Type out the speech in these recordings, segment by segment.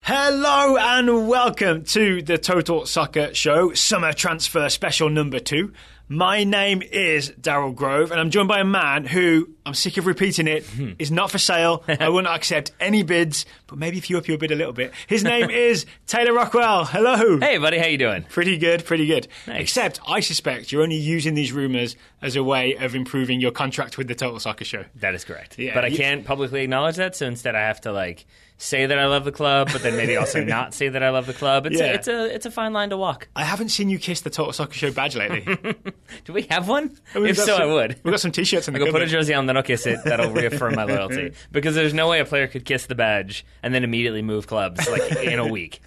Hello and welcome to the Total Soccer Show, Summer Transfer Special number 2. My name is Daryl Grove and I'm joined by a man who, I'm sick of repeating it, is not for sale. I will not accept any bids, but maybe if you up your bid a little bit. His name is Taylor Rockwell. Hello. Hey buddy, how you doing? Pretty good. Nice. Except I suspect you're only using these rumours as a way of improving your contract with the Total Soccer Show. That is correct. Yeah, but I can't publicly acknowledge that, so instead I have to say that I love the club, but then maybe also not say that I love the club. It's a fine line to walk. I haven't seen you kiss the Total Soccer Show badge lately. Do we have one? If so, I would. We've got some T-shirts in the I'll go cupboard. put a jersey on, then I'll kiss it. That'll reaffirm my loyalty. Because there's no way a player could kiss the badge and then immediately move clubs in a week.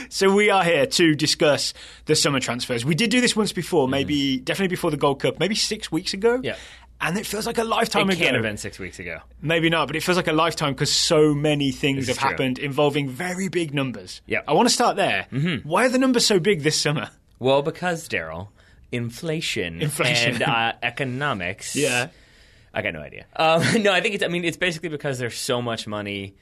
So we are here to discuss the summer transfers. We did do this once before, definitely before the Gold Cup, maybe 6 weeks ago. Yeah. And it feels like a lifetime ago. It can't have been 6 weeks ago. Maybe not, but it feels like a lifetime because so many things have true. happened involving very big numbers. Yeah. I want to start there. Mm-hmm. Why are the numbers so big this summer? Well, because, Daryl, inflation. And economics. Yeah. I got no idea. No, I think it's basically because there's so much money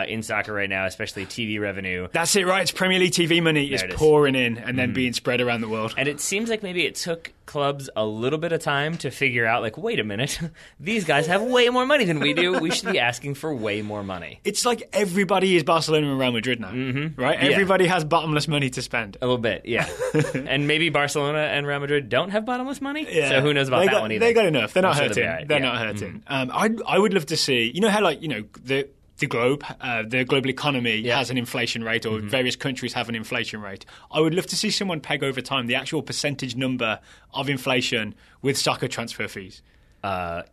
in soccer right now, especially TV revenue. That's it, right? It's Premier League TV money is pouring in and then being spread around the world. And it seems like maybe it took clubs a little bit of time to figure out, wait a minute, these guys have way more money than we do. We should be asking for way more money. It's like everybody is Barcelona and Real Madrid now, right? Everybody has bottomless money to spend. A little bit, yeah. And maybe Barcelona and Real Madrid don't have bottomless money? Yeah. So who knows about that one either. They got enough. They're not hurting. Right. They're not hurting. I would love to see, you know how the globe, the global economy has an inflation rate, or various countries have an inflation rate. I would love to see someone peg over time the actual percentage number of inflation with soccer transfer fees.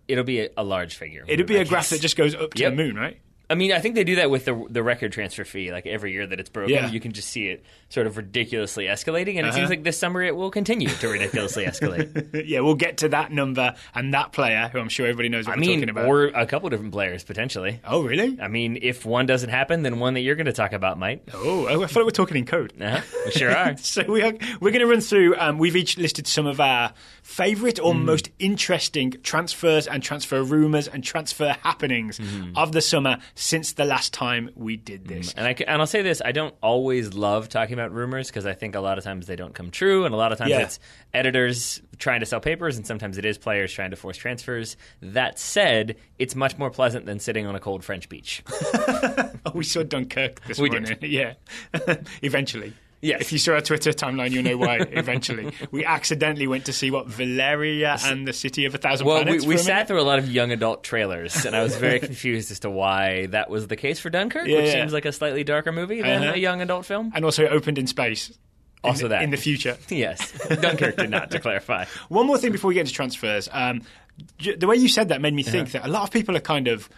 It'll be a large figure. It'll be a graph that just goes up to the moon, right? I mean, I think they do that with the record transfer fee. Every year that it's broken, you can just see it sort of ridiculously escalating. And it seems like this summer it will continue to ridiculously escalate. Yeah, we'll get to that number and that player, who I'm sure everybody knows what we're talking about. Or a couple different players, potentially. Oh, really? I mean, if one doesn't happen, then one that you're going to talk about might. Oh, I feel like we're talking in code. We sure are. So we're going to run through, we've each listed some of our favourite or most interesting transfers and transfer rumours and transfer happenings of the summer since the last time we did this. And I'll say this, I don't always love talking about rumors because I think a lot of times they don't come true, and a lot of times it's editors trying to sell papers, and sometimes it is players trying to force transfers. That said, it's much more pleasant than sitting on a cold French beach. We saw Dunkirk this morning. Did. Yeah. Eventually. Yes. If you saw our Twitter timeline, you'll know why, eventually. We accidentally went to see, Valeria and the City of a Thousand Planets? Well, we sat through a lot of young adult trailers, and I was very confused as to why that was the case for Dunkirk, which seems like a slightly darker movie than a young adult film. And also it opened in space. Also in the future. Yes. Dunkirk did not, to clarify. One more thing before we get into transfers. The way you said that made me think that a lot of people are kind of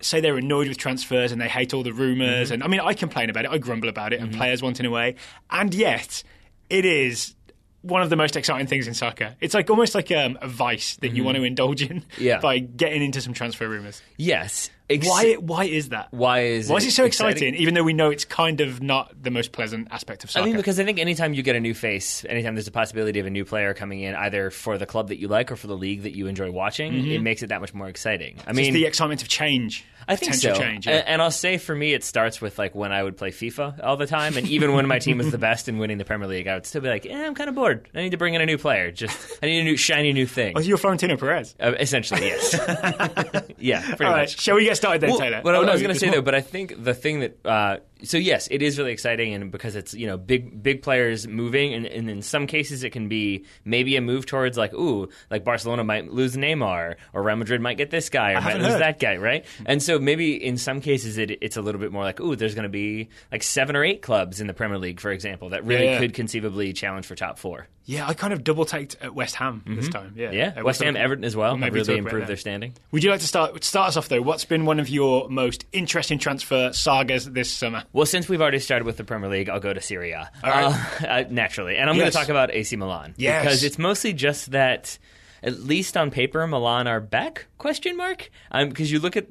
say they're annoyed with transfers and they hate all the rumours. And I mean, I complain about it, I grumble about it, and players wanting away. And yet, it is one of the most exciting things in soccer. It's almost like a vice that you want to indulge in by getting into some transfer rumours. Yes. Why is that? Why is it so exciting, even though we know it's kind of not the most pleasant aspect of soccer? I mean, because I think anytime you get a new face, anytime there's a possibility of a new player coming in, either for the club that you like or for the league that you enjoy watching, it makes it that much more exciting. I mean, it's the excitement of change. I think so. Change, and I'll say for me, it starts with when I would play FIFA all the time, and even when my team was the best in winning the Premier League, I would still be I'm kind of bored. I need to bring in a new player. I need a new shiny new thing. Oh, you're Florentino Perez. Essentially, yes. Yeah, pretty all right, much. Shall we get started then, Taylor? What I was going to say, though, but I think the thing that so yes, it is really exciting, and because it's big players moving, and in some cases it can be maybe a move towards Barcelona might lose Neymar, or Real Madrid might get this guy, or might lose that guy, right? And so maybe in some cases it's a little bit more there's going to be 7 or 8 clubs in the Premier League, for example, that really could conceivably challenge for top 4. Yeah, I kind of double-taked at West Ham this time. Yeah, West Ham, Everton as well have really improved their standing. Would you like to start us off, though? What's been one of your most interesting transfer sagas this summer? Well, since we've already started with the Premier League, I'll go to Serie A. All right. Naturally. And I'm going to talk about AC Milan. Yes. Because it's mostly just that at least on paper, Milan are back? Question mark? Because you look at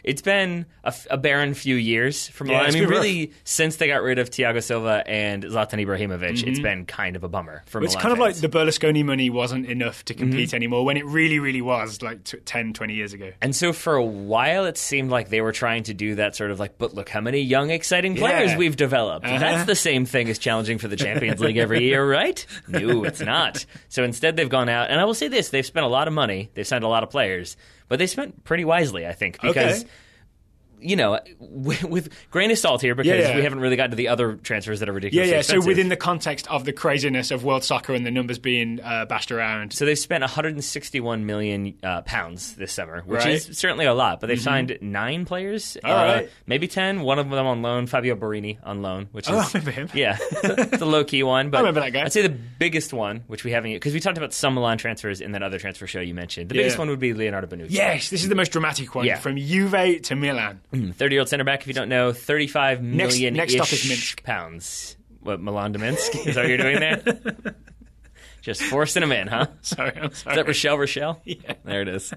it's been a barren few years for Milan. Yeah, I mean, really, since they got rid of Thiago Silva and Zlatan Ibrahimovic, it's been kind of a bummer for Milan. It's kind of fans. like the Berlusconi money wasn't enough to compete anymore when it really, really was like 10, 20 years ago. And so for a while, it seemed like they were trying to do that sort of like, but look how many young, exciting players we've developed. That's the same thing as challenging for the Champions League every year, right? No, it's not. So instead, they've gone out, and I will say this, they've spent a lot of money, they've signed a lot of players, but they spent pretty wisely, I think, because... Okay. You know, with grain of salt here, because we haven't really gotten to the other transfers that are ridiculously expensive. So within the context of the craziness of world soccer and the numbers being bashed around. So they've spent 161 million pounds this summer, which is certainly a lot, but they've signed 9 players, maybe 10, one of them on loan, Fabio Borini on loan, which is... I remember him. Yeah, it's a low-key one, but I remember that guy. I'd say the biggest one, which we haven't... Because we talked about some Milan transfers in that other transfer show you mentioned. The biggest one would be Leonardo Bonucci. Yes, this is the most dramatic one, from Juve to Milan. 30-year-old centre back, if you don't know, 35 million next stop is Minsk. Pounds. What, Milan to Minsk? Is that what you're doing there? Just forcing them in, huh? I'm sorry. Is that Rochelle? Yeah. There it is.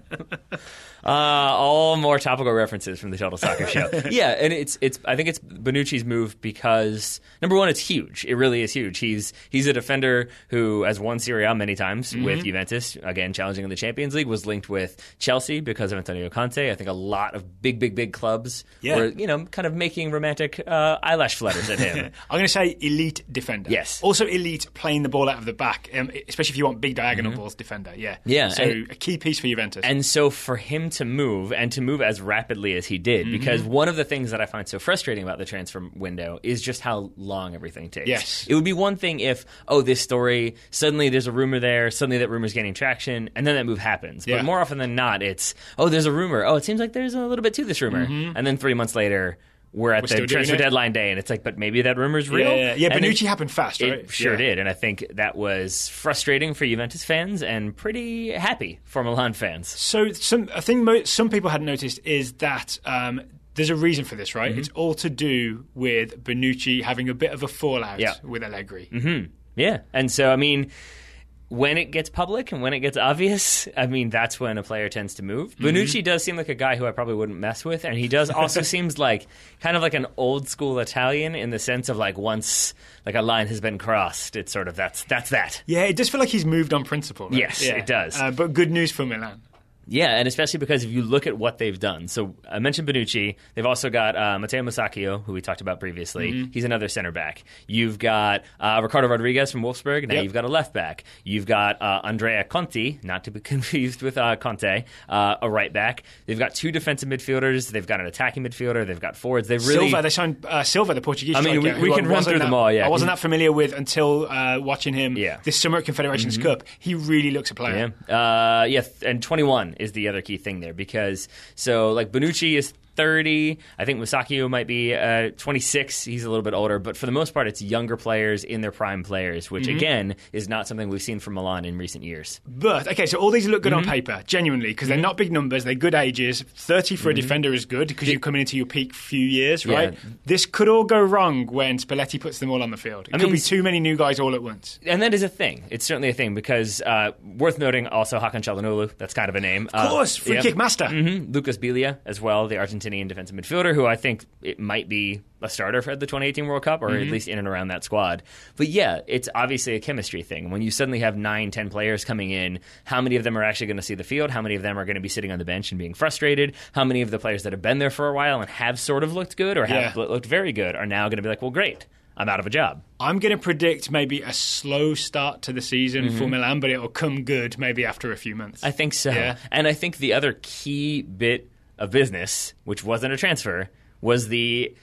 All more topical references from the Total Soccer Show. Yeah, and I think it's Bonucci's move because, number one, it's huge. It really is huge. He's a defender who has won Serie A many times with Juventus, again, challenging in the Champions League, was linked with Chelsea because of Antonio Conte. I think a lot of big clubs were, kind of making romantic eyelash flutters at him. I'm going to say elite defender. Yes. Also elite playing the ball out of the back, especially if you want big diagonal balls defender. Yeah. Yeah. So a key piece for Juventus. And so for him to move, and to move as rapidly as he did, because one of the things that I find so frustrating about the transfer window is just how long everything takes. Yes. It would be one thing if, this story, suddenly there's a rumor there, suddenly that rumor's gaining traction, and then that move happens. But more often than not, it's, there's a rumor. It seems like there's a little bit to this rumor. And then 3 months later, we're at the transfer deadline day, and it's like, but maybe that rumor's real. Yeah. Bonucci happened fast, right? It sure did, and I think that was frustrating for Juventus fans and pretty happy for Milan fans. So I think some people hadn't noticed is that there's a reason for this, right? It's all to do with Bonucci having a bit of a fallout with Allegri. Yeah, and so, I mean... When it gets public and when it gets obvious, I mean, that's when a player tends to move. Bonucci does seem like a guy who I probably wouldn't mess with, and he does also seems like kind of like an old school Italian in the sense of like once like a line has been crossed, it's sort of that's that. Yeah, it does feel like he's moved on principle. Right? Yes, it does. But good news for Milan. Yeah, and especially because if you look at what they've done. So I mentioned Bonucci. They've also got Matteo Musacchio, who we talked about previously. He's another center back. You've got Ricardo Rodriguez from Wolfsburg. Now you've got a left back. You've got Andrea Conti, not to be confused with Conte, a right back. They've got 2 defensive midfielders. They've got an attacking midfielder. They've got forwards. They've really... Silva, they signed Silva, the Portuguese I mean, we can run through them all, yeah. I wasn't that familiar with until watching him this summer at Confederations Cup. He really looks a player. Yeah, and 21 is the other key thing there, because like Bonucci is 30. I think Musacchio might be 26. He's a little bit older, but for the most part, it's younger players in their prime players, which again is not something we've seen from Milan in recent years. But okay, so all these look good on paper, genuinely, because they're not big numbers, they're good ages. 30 for a defender is good because you're coming into your peak few years, right? Yeah. This could all go wrong when Spalletti puts them all on the field. It could be too many new guys all at once. And that is a thing. It's certainly a thing because worth noting also Hakan Çalhanoğlu. That's kind of a name. Of course, free kick master. Lucas Bilia as well, the Argentinian defensive midfielder, who I think it might be a starter for the 2018 World Cup, or at least in and around that squad. But yeah, it's obviously a chemistry thing. When you suddenly have 9-10 players coming in, how many of them are actually going to see the field? How many of them are going to be sitting on the bench and being frustrated? How many of the players that have been there for a while and have sort of looked good or have looked very good are now going to be like, well, great, I'm out of a job? I'm going to predict maybe a slow start to the season for Milan, but it will come good maybe after a few months. I think so. Yeah. And I think the other key bit of business, which wasn't a transfer, was the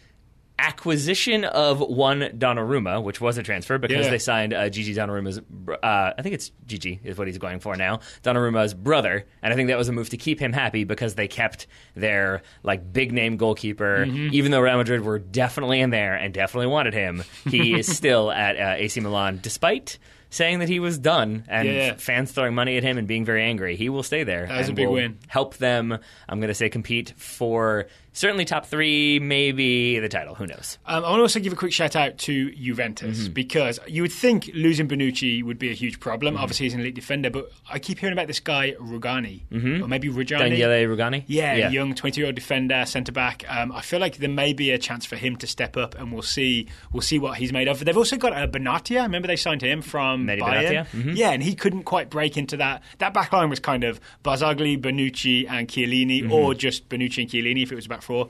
acquisition of one Donnarumma, which was a transfer because they signed Gigi Donnarumma's, I think it's Gigi is what he's going for now, Donnarumma's brother, and I think that was a move to keep him happy because they kept their like big name goalkeeper. Even though Real Madrid were definitely in there and definitely wanted him, he is still at AC Milan, despite saying that he was done and fans throwing money at him and being very angry. He will stay there. That was a big win. Help them, I'm going to say, compete for certainly top 3, maybe the title. Who knows? I want to also give a quick shout out to Juventus because you would think losing Bonucci would be a huge problem. Obviously, he's an elite defender, but I keep hearing about this guy Rugani, or maybe Rugani. Daniele Rugani? Yeah, young 20-year-old defender, centre back. I feel like there may be a chance for him to step up, and we'll see what he's made of. They've also got Benatia. Remember they signed him from Bayern. Yeah, and he couldn't quite break into that. That back line was kind of Barzagli, Bonucci, and Chiellini, or just Bonucci and Chiellini if it was a back four.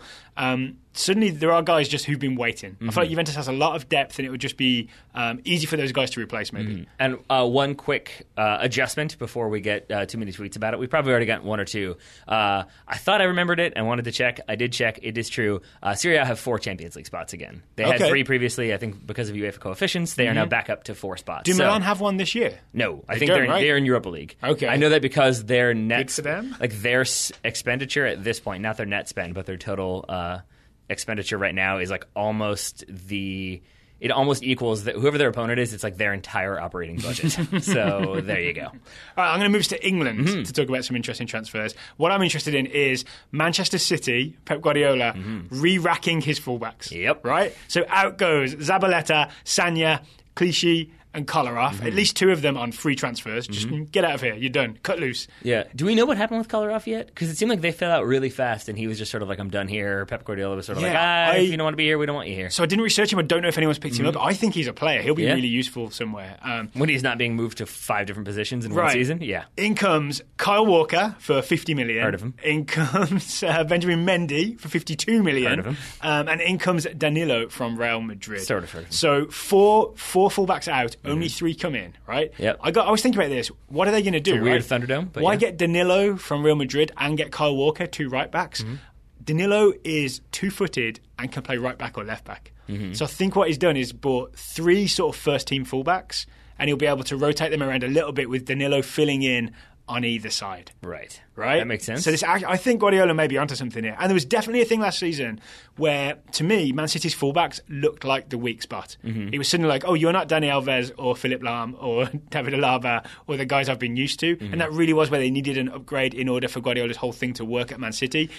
Suddenly there are guys just who've been waiting. I feel like Juventus has a lot of depth, and it would just be easy for those guys to replace, maybe. And one quick adjustment before we get too many tweets about it. We probably already got one or two. I thought I remembered it and wanted to check. I did check. It is true. Serie A have 4 Champions League spots again. They had 3 previously. I think because of UEFA coefficients, they are now back up to 4 spots. Do Milan have one this year? No, I think they're in Europa League. Okay, I know that because their net, good for them. Like their expenditure at this point, not their net spend, but their total expenditure right now is like almost it almost equals whoever their opponent is. It's like their entire operating budget. So there you go. All right, I'm going to move to England to talk about some interesting transfers. What I'm interested in is Manchester City, Pep Guardiola, re-racking his fullbacks. Yep. Right? So out goes Zabaleta, Sagna, Clichy, and Kolarov. At least 2 of them on free transfers. Just get out of here. You're done. Cut loose. Yeah. Do we know what happened with Kolarov yet? Because it seemed like they fell out really fast, and he was just sort of like, I'm done here. Pep Guardiola was sort of if you don't want to be here, we don't want you here. So I didn't research him. I don't know if anyone's picked him up. I think he's a player. He'll be really useful somewhere. When he's not being moved to 5 different positions in one season? Yeah. In comes Kyle Walker for 50 million. Heard of him. In comes Benjamin Mendy for 52 million. Heard of him. And in comes Danilo from Real Madrid. Sort of heard of him. So four fullbacks out, only 3 come in. Right? Yep. I was thinking about this. What are they going to do? It's a weird Thunderdome. But why get Danilo from Real Madrid and get Kyle Walker, 2 right backs? Danilo is 2-footed and can play right back or left back. So I think what he's done is bought 3 sort of first team fullbacks, and he'll be able to rotate them around a little bit with Danilo filling in on either side. Right. That makes sense. So I think Guardiola may be onto something here. And there was definitely a thing last season where, to me, Man City's fullbacks looked like the weak spot. It was suddenly like, oh, you're not Dani Alves or Philipp Lahm or David Alaba or the guys I've been used to. And that really was where they needed an upgrade in order for Guardiola's whole thing to work at Man City.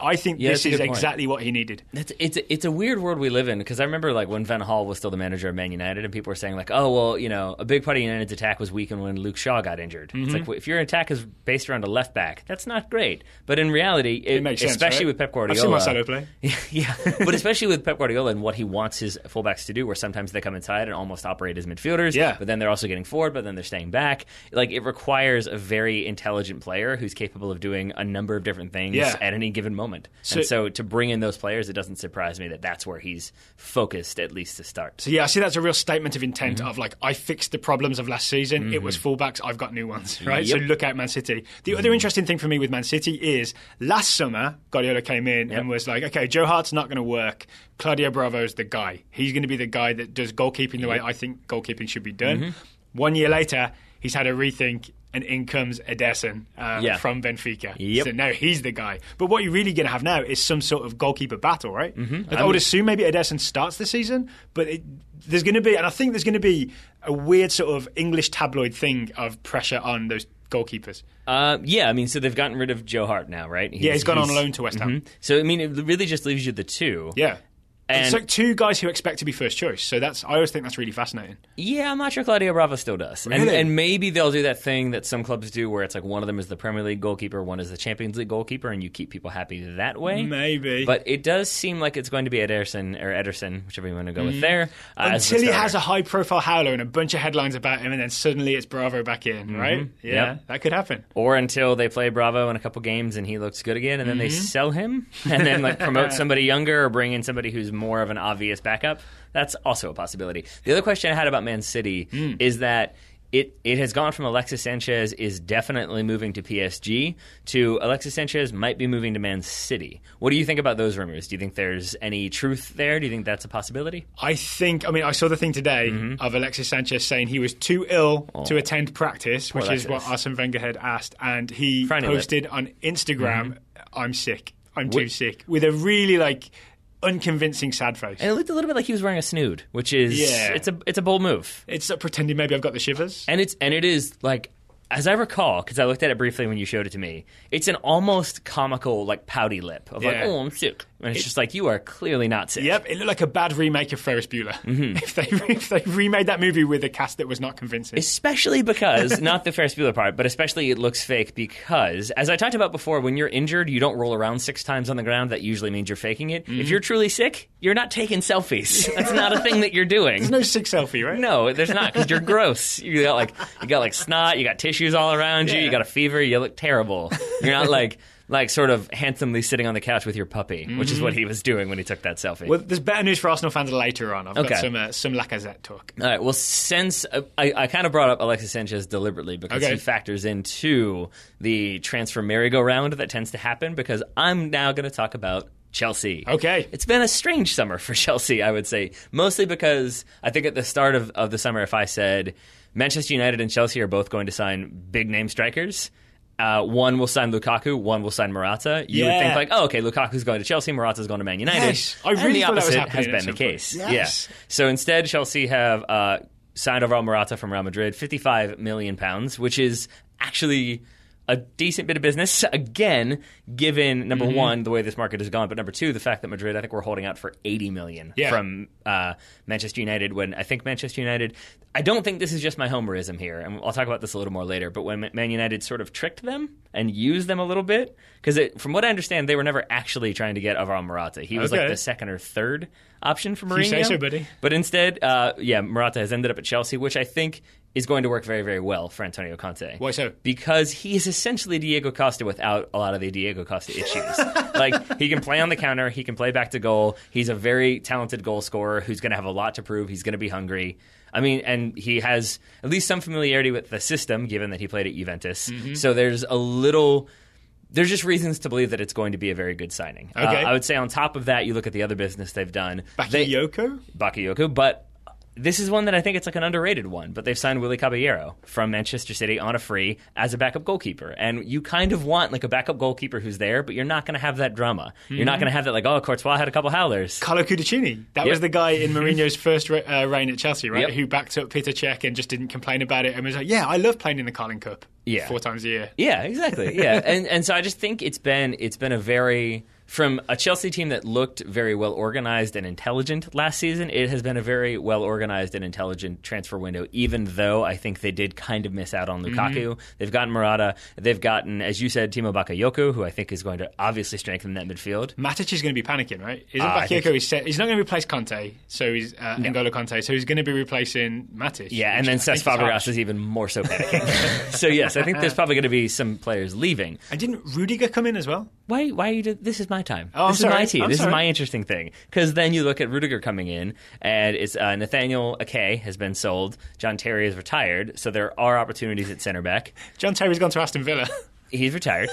I think this is exactly what he needed. It's a weird world we live in, because I remember like when Van Gaal was still the manager of Man United, and people were saying like, oh, well, a big part of United's attack was weakened when Luke Shaw got injured. It's like, if your attack is based around a left back, that's not great. But in reality, it makes sense, especially with Pep Guardiola. I've seen Marcelo play. Yeah, but especially with Pep Guardiola and what he wants his fullbacks to do, where sometimes they come inside and almost operate as midfielders, but then they're also getting forward, but then they're staying back. Like, it requires a very intelligent player who's capable of doing a number of different things at any given moment. So to bring in those players, it doesn't surprise me that that's where he's focused, at least to start. So I see that's a real statement of intent of like, I fixed the problems of last season. It was fullbacks. I've got new ones, right? So look out Man City. The other interesting thing for me with Man City is last summer, Guardiola came in and was like, okay, Joe Hart's not going to work. Claudio Bravo's the guy. He's going to be the guy that does goalkeeping the way I think goalkeeping should be done. 1 year later, he's had a rethink, and in comes Ederson from Benfica. So now he's the guy. But what you're really going to have now is some sort of goalkeeper battle, right? I would assume maybe Ederson starts the season, but there's going to be, and I think there's going to be a weird sort of English tabloid thing of pressure on those goalkeepers. So they've gotten rid of Joe Hart now, right? He's gone on loan to West Ham. So, I mean, it really just leaves you the 2. Yeah. And it's like 2 guys who expect to be first choice. So I always think that's really fascinating. Yeah, I'm not sure Claudio Bravo still does. Really? And maybe they'll do that thing that some clubs do where it's like one of them is the Premier League goalkeeper, one is the Champions League goalkeeper, and you keep people happy that way. Maybe. But it does seem like it's going to be Ederson, whichever you want to go with there. Until he has a high-profile howler and a bunch of headlines about him, and then suddenly it's Bravo back in, right? Yeah, that could happen. Or until they play Bravo in a couple games and he looks good again, and then they sell him, and then like promote somebody younger or bring in somebody who's more of an obvious backup. That's also a possibility. The other question I had about Man City is that it has gone from Alexis Sanchez is definitely moving to PSG to Alexis Sanchez might be moving to Man City. What do you think about those rumors? Do you think there's any truth there? Do you think that's a possibility? I saw the thing today of Alexis Sanchez saying he was too ill to attend practice, which is what Arsene Wenger had asked, and he posted on Instagram, I'm sick. I'm too sick. With a really unconvincing sad face. And it looked a little bit like he was wearing a snood, which is it's a bold move. It's pretending maybe I've got the shivers. And it is like as I recall, because I looked at it briefly when you showed it to me, it's an almost comical, like, pouty lip of like, oh, I'm sick. And it's just like, you are clearly not sick. Yep, it looked like a bad remake of Ferris Bueller. If they remade that movie with a cast that was not convincing. Especially because, not the Ferris Bueller part, but especially it looks fake because, as I talked about before, when you're injured, you don't roll around 6 times on the ground. That usually means you're faking it. If you're truly sick, you're not taking selfies. That's not a thing that you're doing. There's no sick selfie, right? No, there's not, because you're gross. You got like snot, you got tissues all around you, you got a fever, you look terrible. You're not like sort of handsomely sitting on the couch with your puppy, which is what he was doing when he took that selfie. Well, there's better news for Arsenal fans later on. I've got some Lacazette talk. All right, well, since I kind of brought up Alexis Sanchez deliberately because he factors into the transfer merry-go-round that tends to happen, because I'm now going to talk about Chelsea. Okay. It's been a strange summer for Chelsea, I would say, mostly because I think at the start of the summer, if I said Manchester United and Chelsea are both going to sign big-name strikers, one will sign Lukaku, one will sign Morata. You would think like, oh, okay, Lukaku's going to Chelsea, Morata's going to Man United. Yes, I really thought that was happening. Has been the case. Yes. Yeah. So instead, Chelsea have signed Alvaro Morata from Real Madrid, £55 million, which is actually a decent bit of business, again, given, number one, the way this market has gone, but number two, the fact that Madrid, I think we're holding out for $80 million from Manchester United, when I think Manchester United, I don't think this is just my homerism here, and I'll talk about this a little more later, but when Man United sort of tricked them and used them a little bit, because from what I understand, they were never actually trying to get Alvaro Morata. He was like the second or third option for Mourinho. You say so, buddy. But instead, Morata has ended up at Chelsea, which I think is going to work very, very well for Antonio Conte. Why so? Because he is essentially Diego Costa without a lot of the Diego Costa issues. Like, he can play on the counter, he can play back to goal, he's a very talented goal scorer who's going to have a lot to prove, he's going to be hungry. I mean, and he has at least some familiarity with the system, given that he played at Juventus. So there's just reasons to believe that it's going to be a very good signing. Okay. I would say on top of that, you look at the other business they've done. Bakayoko, but this is one that I think it's like an underrated one, but they've signed Willy Caballero from Manchester City on a free as a backup goalkeeper. And you kind of want like a backup goalkeeper who's there, but you're not going to have that drama. You're not going to have that like, oh, Courtois had a couple howlers. Carlo Cudicini. That was the guy in Mourinho's first reign at Chelsea, right? Who backed up Peter Cech and just didn't complain about it and was like, I love playing in the Carling Cup 4 times a year. Yeah, exactly. Yeah. and so I just think it's been a very... From a Chelsea team that looked very well organized and intelligent last season, it has been a very well organized and intelligent transfer window, even though I think they did kind of miss out on Lukaku. They've gotten Morata. They've gotten, as you said, Timo Bakayoko, who I think is going to obviously strengthen that midfield. Matic is going to be panicking, right? Isn't Bakayoko, he's not going to replace Conte, so he's N'Golo Conte, so he's going to be replacing Matic. Yeah, and then Cesc Fabregas is even more so panicking. So yes, I think there's probably going to be some players leaving. And didn't Rudiger come in as well? Why you do this? Is my time. Oh, this is my team. This is my interesting thing. Because then you look at Rudiger coming in, and it's Nathaniel Ake has been sold. John Terry is retired, so there are opportunities at centre back. John Terry's gone to Aston Villa. He's retired.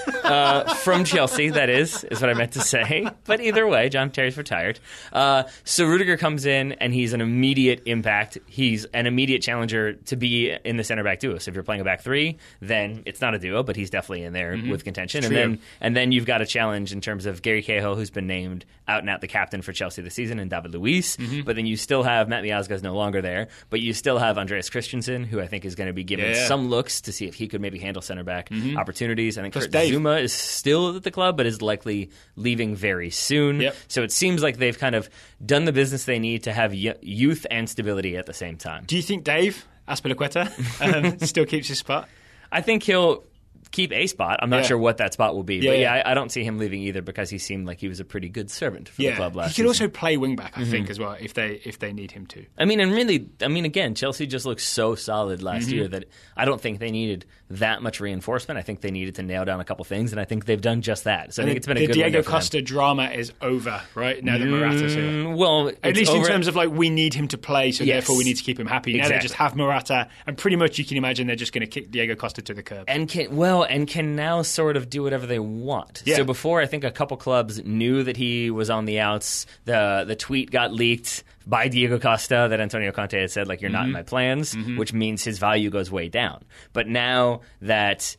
From Chelsea, that is what I meant to say. But either way, John Terry's retired. So Rudiger comes in, and he's an immediate impact. He's an immediate challenger to be in the center-back duo. So if you're playing a back three, then it's not a duo, but he's definitely in there with contention. And then you've got a challenge in terms of Gary Cahill, who's been named out and out the captain for Chelsea this season, and David Luiz. But then you still have Matt Miazga is no longer there, but you still have Andreas Christensen, who I think is going to be given some looks to see if he could maybe handle center-back opportunities. I think Kurt Zuma is still at the club, but is likely leaving very soon. So it seems like they've kind of done the business they need to have youth and stability at the same time. Do you think Dave Azpilicueta still keeps his spot? I think he'll keep a spot. I'm not sure what that spot will be. But I don't see him leaving either, because he seemed like he was a pretty good servant for the club last season. He could also play wing-back, I think, as well, if they need him to. Again, Chelsea just looked so solid last year that I don't think they needed that much reinforcement. I think they needed to nail down a couple things, and I think they've done just that. So I think it's been a good The Diego Costa drama is over, right? Now that Morata's here. Well, at least in terms of, like, we need him to play, so therefore we need to keep him happy. Now they just have Morata, and pretty much you can imagine they're just going to kick Diego Costa to the curb. And can now sort of do whatever they want. So before, I think a couple clubs knew that he was on the outs. The tweet got leaked by Diego Costa that Antonio Conte had said, like, you're not in my plans, which means his value goes way down. But now that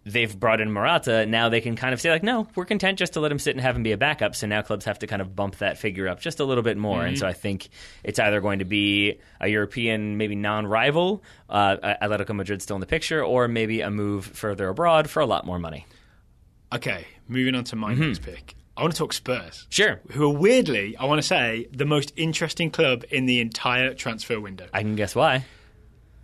they've brought in Morata, now they can kind of say, like, no, we're content just to let him sit and have him be a backup. So now clubs have to kind of bump that figure up just a little bit more. And so I think it's either going to be a European, maybe non-rival, Atletico Madrid still in the picture, or maybe a move further abroad for a lot more money. Okay, moving on to my next pick. I want to talk Spurs. Sure. Who are weirdly, I want to say, the most interesting club in the entire transfer window. I can guess why.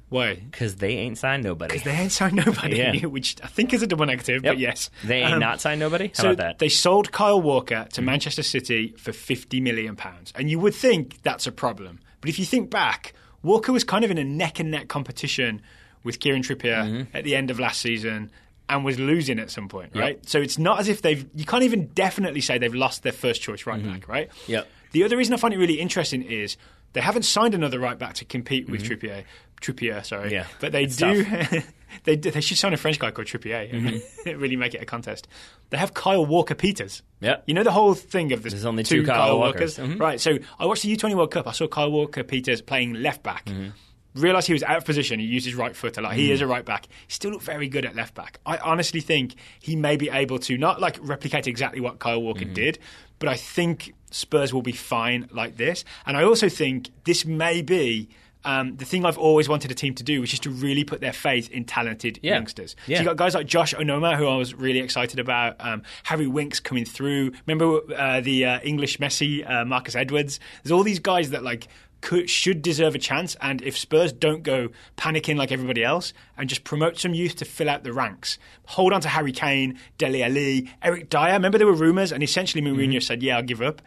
Why? Because they ain't signed nobody. Because they ain't signed nobody, which I think is a double negative, but yes. They ain't not signed nobody? How about that? They sold Kyle Walker to Manchester City for £50 million. And you would think that's a problem. But if you think back, Walker was kind of in a neck-and-neck competition with Kieran Trippier at the end of last season and was losing at some point, right? So it's not as if you can't even definitely say they've lost their first choice right back, right? Yep. The other reason I find it really interesting is they haven't signed another right back to compete with Trippier, Yeah. but they do. They should sign a French guy called Trippier and really make it a contest. They have Kyle Walker-Peters. Yep. You know the whole thing of there's only two Kyle Walkers. Right, so I watched the U20 World Cup. I saw Kyle Walker-Peters playing left back. Realised he was out of position. He used his right foot a lot. He is a right back. He still looked very good at left back. I honestly think he may be able to not like replicate exactly what Kyle Walker did, but I think Spurs will be fine like this. And I also think this may be the thing I've always wanted a team to do, which is to really put their faith in talented youngsters. So you got guys like Josh Onoma, who I was really excited about. Harry Winks coming through. Remember the English Messi, Marcus Edwards? There's all these guys that should deserve a chance, and if Spurs don't go panicking like everybody else and just promote some youth to fill out the ranks, hold on to Harry Kane, Dele Alli, Eric Dyer. Remember there were rumours, and essentially Mourinho said, "Yeah, I'll give up."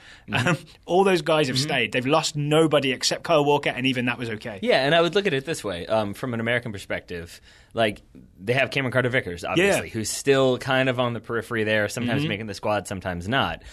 All those guys have stayed. They've lost nobody except Kyle Walker, and even that was okay. Yeah, and I would look at it this way: from an American perspective, like they have Cameron Carter-Vickers, obviously, who's still kind of on the periphery there, sometimes making the squad, sometimes not.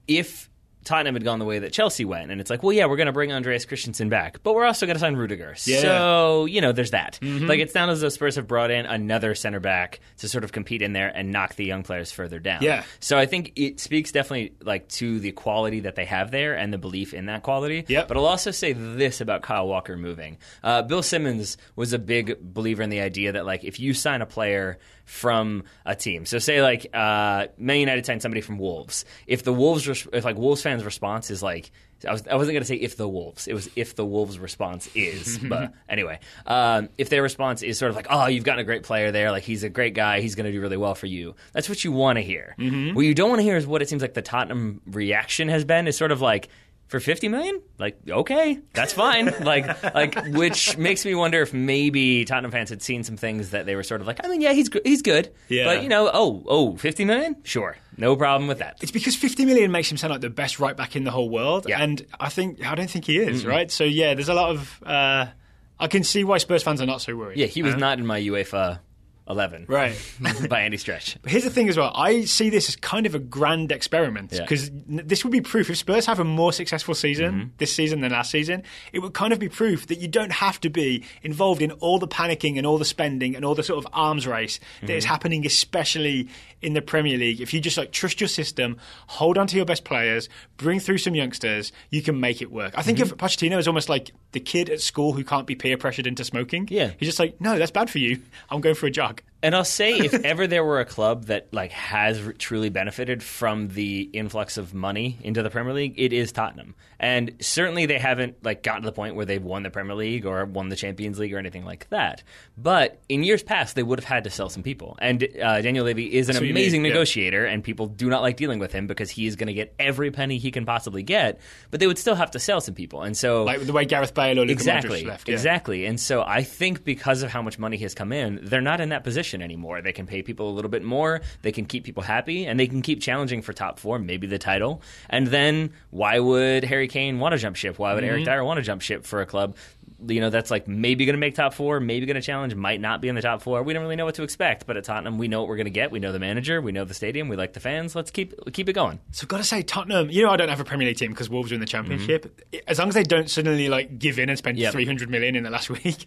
If Tottenham had gone the way that Chelsea went, and it's like, well, yeah, we're going to bring Andreas Christensen back, but we're also going to sign Rudiger. Yeah. So, there's that. Like, it's not as though Spurs have brought in another center back to sort of compete in there and knock the young players further down. Yeah. So I think it speaks definitely to the quality that they have there and the belief in that quality. Yep. But I'll also say this about Kyle Walker moving. Bill Simmons was a big believer in the idea that, if you sign a player from a team, so say Man United signed somebody from Wolves. If Wolves fans' response is I wasn't going to say if the Wolves. It was if the Wolves' response is. But anyway, if their response is sort of oh, you've gotten a great player there, he's a great guy, he's going to do really well for you. That's what you want to hear. What you don't want to hear is what it seems like the Tottenham reaction has been. Is sort of for $50 million? Okay, that's fine. Which makes me wonder if maybe Tottenham fans had seen some things that they were sort of yeah, he's good. Yeah. But, $50 million? Sure. No problem with that. It's because $50 million makes him sound like the best right back in the whole world. Yeah. And I don't think he is, right? So, yeah, there's a lot of... I can see why Spurs fans are not so worried. Yeah, he was not in my UEFA 11. Right. By any stretch. But here's the thing as well. I see this as kind of a grand experiment because this would be proof. If Spurs have a more successful season this season than last season, it would kind of be proof that you don't have to be involved in all the panicking and all the spending and all the sort of arms race that is happening, especially in the Premier League. If you just trust your system, hold on to your best players, bring through some youngsters, you can make it work. I think of Pochettino as almost like the kid at school who can't be peer pressured into smoking. Yeah. He's just no, that's bad for you. I'm going for a jog. And I'll say, if ever there were a club that has truly benefited from the influx of money into the Premier League, it is Tottenham. And certainly they haven't gotten to the point where they've won the Premier League or won the Champions League or anything like that. But in years past, they would have had to sell some people. And Daniel Levy is an amazing negotiator, and people do not like dealing with him because he is going to get every penny he can possibly get. But they would still have to sell some people. And so, the way Gareth Bale or Luka Modric left. Yeah. Exactly. And so I think because of how much money has come in, they're not in that position anymore. They can pay people a little bit more, they can keep people happy, and they can keep challenging for top four, maybe the title. And then why would Harry Kane want to jump ship? Why would Eric Dyer want to jump ship for a club that's maybe going to make top four, maybe going to challenge, might not be in the top four? We don't really know what to expect, but at Tottenham we know what we're going to get. We know the manager, we know the stadium, we like the fans. Let's keep it going. So I've got to say, Tottenham, I don't have a Premier League team because Wolves are in the Championship. As long as they don't suddenly give in and spend 300 million in the last week,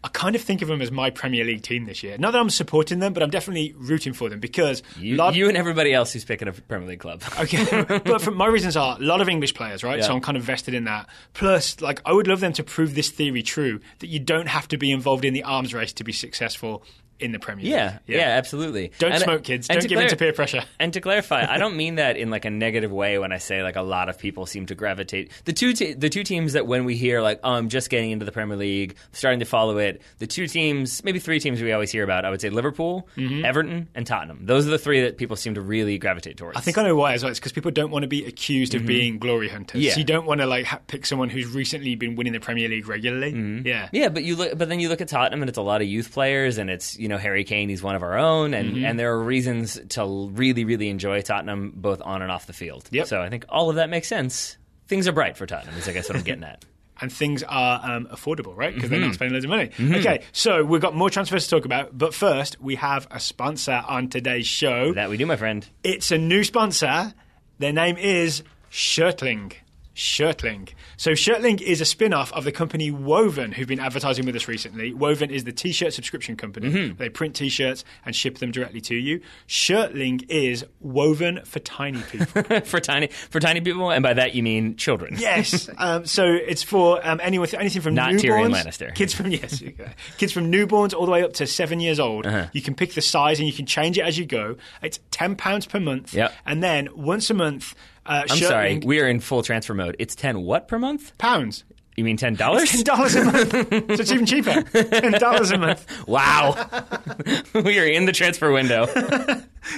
I kind of think of them as my Premier League team this year. Not that I'm supporting them, but I'm definitely rooting for them because... You and everybody else who's picking a Premier League club. Okay, but my reasons are a lot of English players, right? Yeah. So I'm kind of vested in that. Plus, I would love them to prove this theory true, that you don't have to be involved in the arms race to be successful in the Premier League. Yeah, absolutely. Don't smoke, kids. Don't give in to peer pressure. And to clarify, I don't mean that in like a negative way when I say like a lot of people seem to gravitate. The two teams that when we hear like, oh, I'm just getting into the Premier League, starting to follow it, the two teams, maybe three teams we always hear about, I would say Liverpool, Everton, and Tottenham. Those are the three that people seem to really gravitate towards. I think I know why as well. It's because people don't want to be accused of being glory hunters. Yeah. So you don't want to like pick someone who's recently been winning the Premier League regularly. Yeah, but then you look at Tottenham and it's a lot of youth players, and it's, you know, Harry Kane, he's one of our own, and there are reasons to really, really enjoy Tottenham both on and off the field. Yep. So I think all of that makes sense. Things are bright for Tottenham, is I guess what I'm getting at. And things are affordable, right? Because they're not spending loads of money. Okay, so we've got more transfers to talk about, but first we have a sponsor on today's show. That we do, my friend. It's a new sponsor. Their name is Shirtling. So Shirtling is a spin-off of the company Woven, who've been advertising with us recently. Woven is the T-shirt subscription company. They print T-shirts and ship them directly to you. Shirtling is woven for tiny people. for tiny people, and by that you mean children. Yes. So it's for anything from not newborns. Tyrion Lannister. Kids from newborns all the way up to 7 years old. You can pick the size and you can change it as you go. It's £10 per month. Yep. And then once a month... I'm sorry, we are in full transfer mode. It's 10 what per month? Pounds. You mean $10? It's $10 a month. So it's even cheaper. $10 a month. Wow. We are in the transfer window.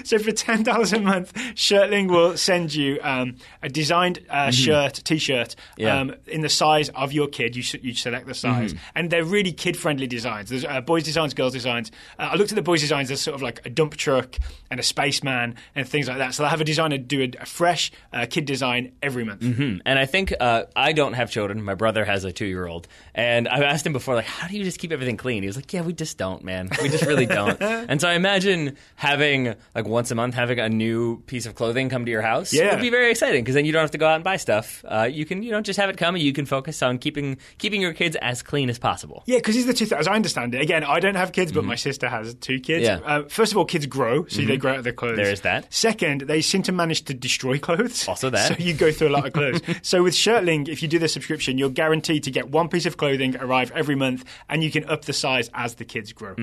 So for $10 a month, Shirtling will send you a designed T-shirt in the size of your kid. You select the size. And they're really kid-friendly designs. There's boys' designs, girls' designs. I looked at the boys' designs. There's sort of like a dump truck and a spaceman and things like that. So they'll have a designer do a fresh kid design every month. And I think I don't have children. My brother has a 2-year-old. And I asked him before, like, how do you just keep everything clean? He was like, yeah, we just don't, man. We just really don't. And so I imagine having... like once a month, having a new piece of clothing come to your house would be very exciting, because then you don't have to go out and buy stuff. You can, just have it come, and you can focus on keeping your kids as clean as possible. Yeah, because these are the two things. As I understand it, again, I don't have kids, but my sister has 2 kids. Yeah. First of all, kids grow, so they grow out of their clothes. There is that. Second, they seem to manage to destroy clothes. Also that. So you go through a lot of clothes. So with Shirtling, if you do the subscription, you're guaranteed to get one piece of clothing arrive every month, and you can up the size as the kids grow.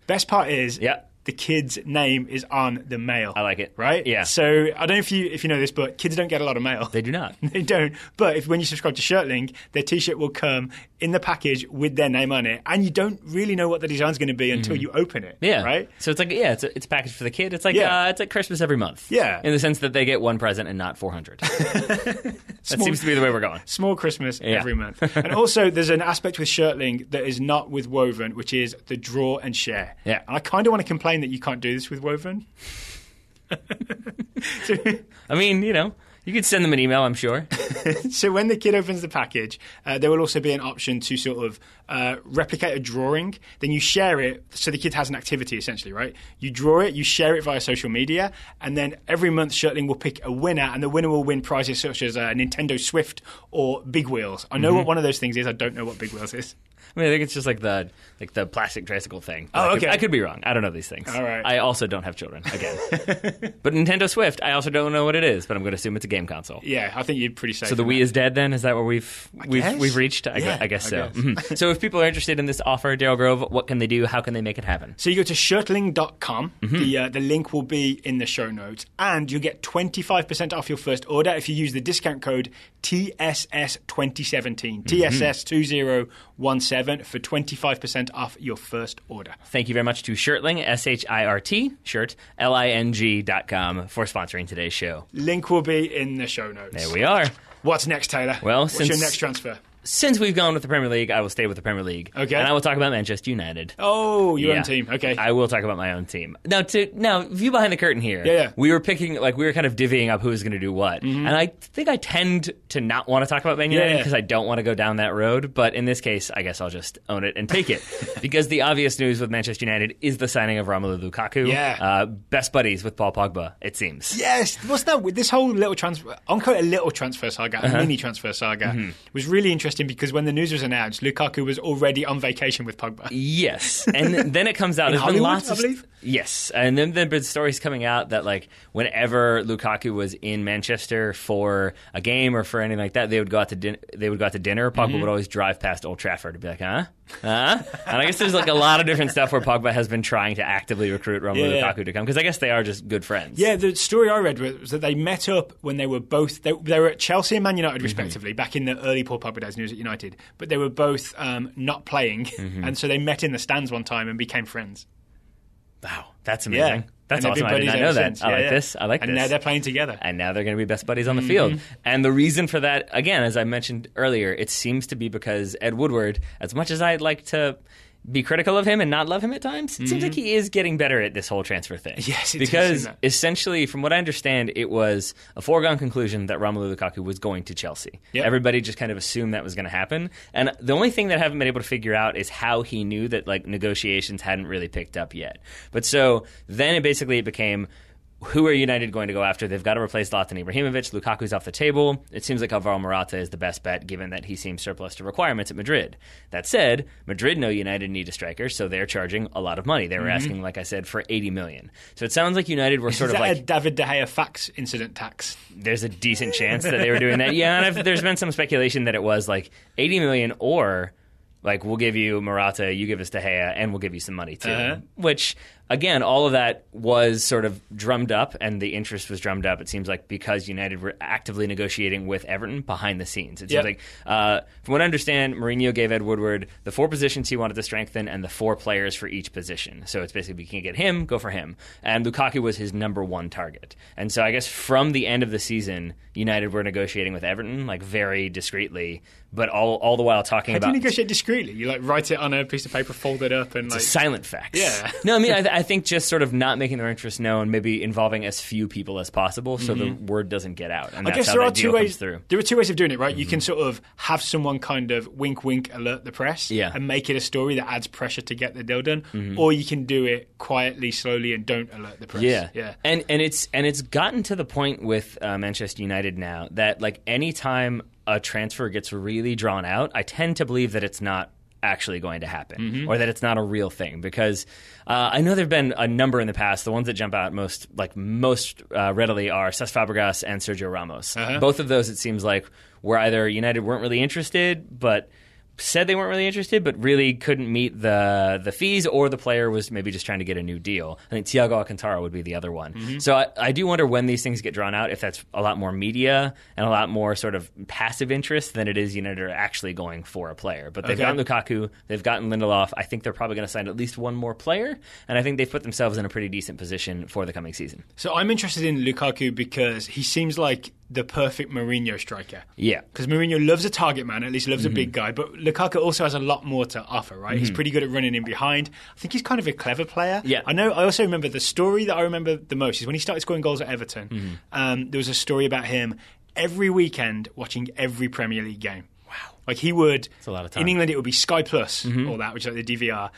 Best part is... the kid's name is on the mail. I like it. Right? Yeah. So I don't know if you know this, but kids don't get a lot of mail. They do not. They don't. But when you subscribe to Shirtling, their T-shirt will come in the package with their name on it, and you don't really know what the design's going to be until you open it. Yeah. Right? So it's like, it's a package for the kid. It's like it's like Christmas every month. Yeah. In the sense that they get one present and not 400. That seems to be the way we're going. Small Christmas every month. And also, there's an aspect with Shirtling that is not with Woven, which is the draw and share. Yeah. And I kind of want to complain that you can't do this with Woven. I mean, you could send them an email, I'm sure. So when the kid opens the package, there will also be an option to sort of replicate a drawing. Then you share it, so the kid has an activity, essentially, right? You draw it, you share it via social media, and then every month Shirtling will pick a winner, and the winner will win prizes such as a Nintendo Swift or Big Wheels. I know what one of those things is. I don't know what Big Wheels is. I mean, I think it's just like the plastic tricycle thing. Oh, okay. I could be wrong. I don't know these things. All right. I also don't have children, again. But Nintendo Swift, I also don't know what it is, but I'm going to assume it's a game console. Yeah, I think you're pretty safe. So the Wii is dead then? Is that where we've reached? I guess so. So if people are interested in this offer, Daryl Grove, what can they do? How can they make it happen? So you go to shirtling.com. The link will be in the show notes. And you'll get 25% off your first order if you use the discount code TSS2017. TSS2017 for 25% off your first order. Thank you very much to Shirtling, SHIRT, shirt, LING.com for sponsoring today's show. Link will be in the show notes. There we are. What's next, Taylor? Well, what's your next transfer? Since we've gone with the Premier League, I will stay with the Premier League. Okay. And I will talk about Manchester United. Oh, your own team. Okay. I will talk about my own team. Now, view behind the curtain here. Yeah. We were picking, we were kind of divvying up who was going to do what. And I think I tend to not want to talk about Man United because I don't want to go down that road. But in this case, I guess I'll just own it and take it. Because the obvious news with Manchester United is the signing of Romelu Lukaku. Yeah. Best buddies with Paul Pogba, it seems. Yes. What's that? This whole little transfer, I'll call it a little transfer saga, a mini transfer saga, was really interesting because when the news was announced, Lukaku was already on vacation with Pogba. Yes, and then it comes out. In there's Hollywood, been lots I believe? Yes, and then there have been stories coming out that whenever Lukaku was in Manchester for a game or for anything like that, they would go out to dinner. Pogba would always drive past Old Trafford and be like, "Huh? And I guess there's like a lot of different stuff where Pogba has been trying to actively recruit Romelu Lukaku to come, because I guess they are just good friends. Yeah, the story I read was that they met up when they were both they were at Chelsea and Man United respectively back in the early Paul Pogba days when he was at United, but they were both not playing, and so they met in the stands one time and became friends. Wow, that's amazing. Yeah. That's and awesome. I did not know that. Since. I like this. I like this. And now they're playing together. And now they're going to be best buddies on the field. And the reason for that, again, as I mentioned earlier, it seems to be because Ed Woodward, as much as I'd like to be critical of him and not love him at times, it seems like he is getting better at this whole transfer thing. Yes, because essentially, from what I understand, it was a foregone conclusion that Romelu Lukaku was going to Chelsea. Yep. Everybody just kind of assumed that was going to happen. And the only thing that I haven't been able to figure out is how he knew that like negotiations hadn't really picked up yet. But so then it became, who are United going to go after? They've got to replace Zlatan Ibrahimovic. Lukaku's off the table. It seems like Alvaro Morata is the best bet, given that he seems surplus to requirements at Madrid. That said, Madrid know United need a striker, so they're charging a lot of money. They were asking, like I said, for $80 million. So it sounds like United were sort of like... Is that a David De Gea fax incident tax? There's a decent chance that they were doing that. Yeah, and there's been some speculation that it was like $80 million or... like, we'll give you Morata, you give us De Gea, and we'll give you some money, too. Which, again, all of that was sort of drummed up, and the interest was drummed up, it seems like, because United were actively negotiating with Everton behind the scenes. It seems like, from what I understand, Mourinho gave Ed Woodward the 4 positions he wanted to strengthen and the 4 players for each position. So it's basically, if you can't get him, go for him. And Lukaku was his number 1 target. And so I guess from the end of the season, United were negotiating with Everton, like, very discreetly, but all the while talking about... How do you negotiate discreetly? You, like, write it on a piece of paper, fold it up, and, it's like... a silent fax. Yeah. No, I mean, I think just sort of not making their interest known, maybe involving as few people as possible so the word doesn't get out. And I that's guess how there are that deal two ways. comes through. There are 2 ways of doing it, right? You can sort of have someone kind of wink, wink, alert the press and make it a story that adds pressure to get the deal done, or you can do it quietly, slowly, and don't alert the press. Yeah. And it's gotten to the point with Manchester United now that, like, anytime a transfer gets really drawn out, I tend to believe that it's not actually going to happen or that it's not a real thing, because I know there have been a number in the past. The ones that jump out most readily are Cesc Fabregas and Sergio Ramos. Both of those, it seems like, were either United weren't really interested, but said they weren't really interested, but really couldn't meet the fees, or the player was maybe just trying to get a new deal. I think Thiago Alcantara would be the other one. So I do wonder when these things get drawn out, if that's a lot more media and a lot more sort of passive interest than it is United are actually going for a player. But they've gotten Lukaku, they've gotten Lindelof. I think they're probably going to sign at least one more player, and I think they've put themselves in a pretty decent position for the coming season. So I'm interested in Lukaku because he seems like the perfect Mourinho striker. Yeah. Because Mourinho loves a target man, at least loves a big guy, but Lukaku also has a lot more to offer, right? He's pretty good at running in behind. I think he's kind of a clever player. Yeah. I also remember the story that I remember the most is when he started scoring goals at Everton. There was a story about him every weekend watching every Premier League game. Wow. Like he would... That's a lot of time. In England, it would be Sky Plus, all that, which is like the DVR.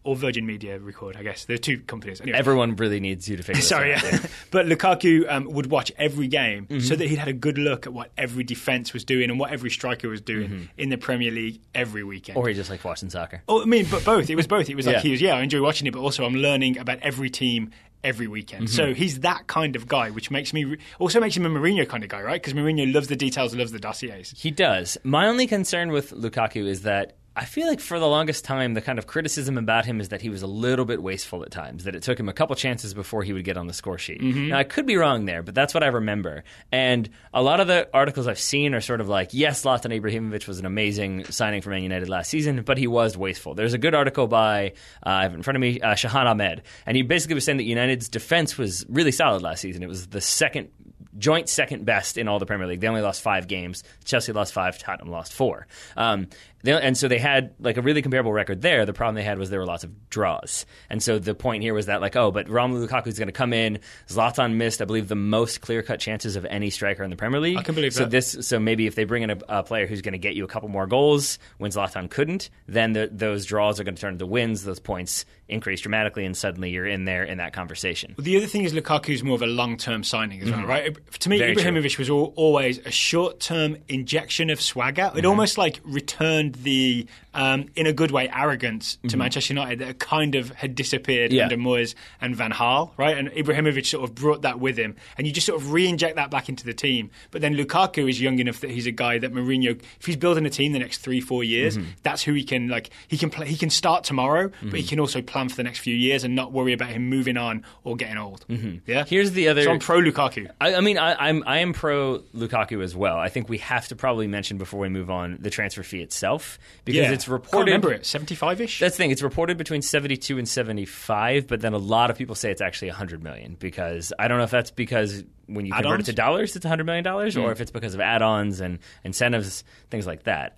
Or Virgin Media Record, I guess. There are 2 companies. Anyway. Everyone really needs you to figure this out. Sorry, yeah. But Lukaku would watch every game so that he'd had a good look at what every defence was doing and what every striker was doing in the Premier League every weekend. Or he just liked watching soccer. Oh, I mean, but both. It was both. It was like I enjoy watching it, but also I'm learning about every team every weekend. So he's that kind of guy, which makes me also makes him a Mourinho kind of guy, right? Because Mourinho loves the details, loves the dossiers. He does. My only concern with Lukaku is that I feel like for the longest time, the kind of criticism about him is that he was a little bit wasteful at times, that it took him a couple chances before he would get on the score sheet. Now, I could be wrong there, but that's what I remember. And a lot of the articles I've seen are sort of like, yes, Zlatan Ibrahimovic was an amazing signing for Man United last season, but he was wasteful. There's a good article by, I have it in front of me, Shahan Ahmed, and he basically was saying that United's defense was really solid last season. It was the joint second best in all the Premier League. They only lost 5 games. Chelsea lost 5, Tottenham lost 4. And so they had like a really comparable record there. The problem they had was there were lots of draws. And so the point here was that like, but Romelu Lukaku is going to come in. Zlatan missed, I believe, the most clear-cut chances of any striker in the Premier League. I can believe that. So maybe if they bring in a player who's going to get you a couple more goals when Zlatan couldn't, then those draws are going to turn into wins. Those points increase dramatically, and suddenly you're in there in that conversation. Well, the other thing is Lukaku's more of a long-term signing as well, right? To me, Very Ibrahimovic was always a short-term injection of swagger. It almost like returned and the, in a good way, arrogance to Manchester United that kind of had disappeared under Moyes and Van Gaal, right? And Ibrahimovic sort of brought that with him. And you just sort of re-inject that back into the team. But then Lukaku is young enough that he's a guy that Mourinho, if he's building a team the next 3-4 years, that's who he can, like, he can start tomorrow, but he can also plan for the next few years and not worry about him moving on or getting old. Yeah? Here's the other... So I'm pro Lukaku. I am pro Lukaku as well. I think we have to probably mention before we move on the transfer fee itself, because it's reported... I can't remember it, 75-ish? That's the thing, it's reported between 72 and 75, but then a lot of people say it's actually 100 million, because I don't know if that's because when you convert it to dollars, it's $100 million, or if it's because of add-ons and incentives, things like that.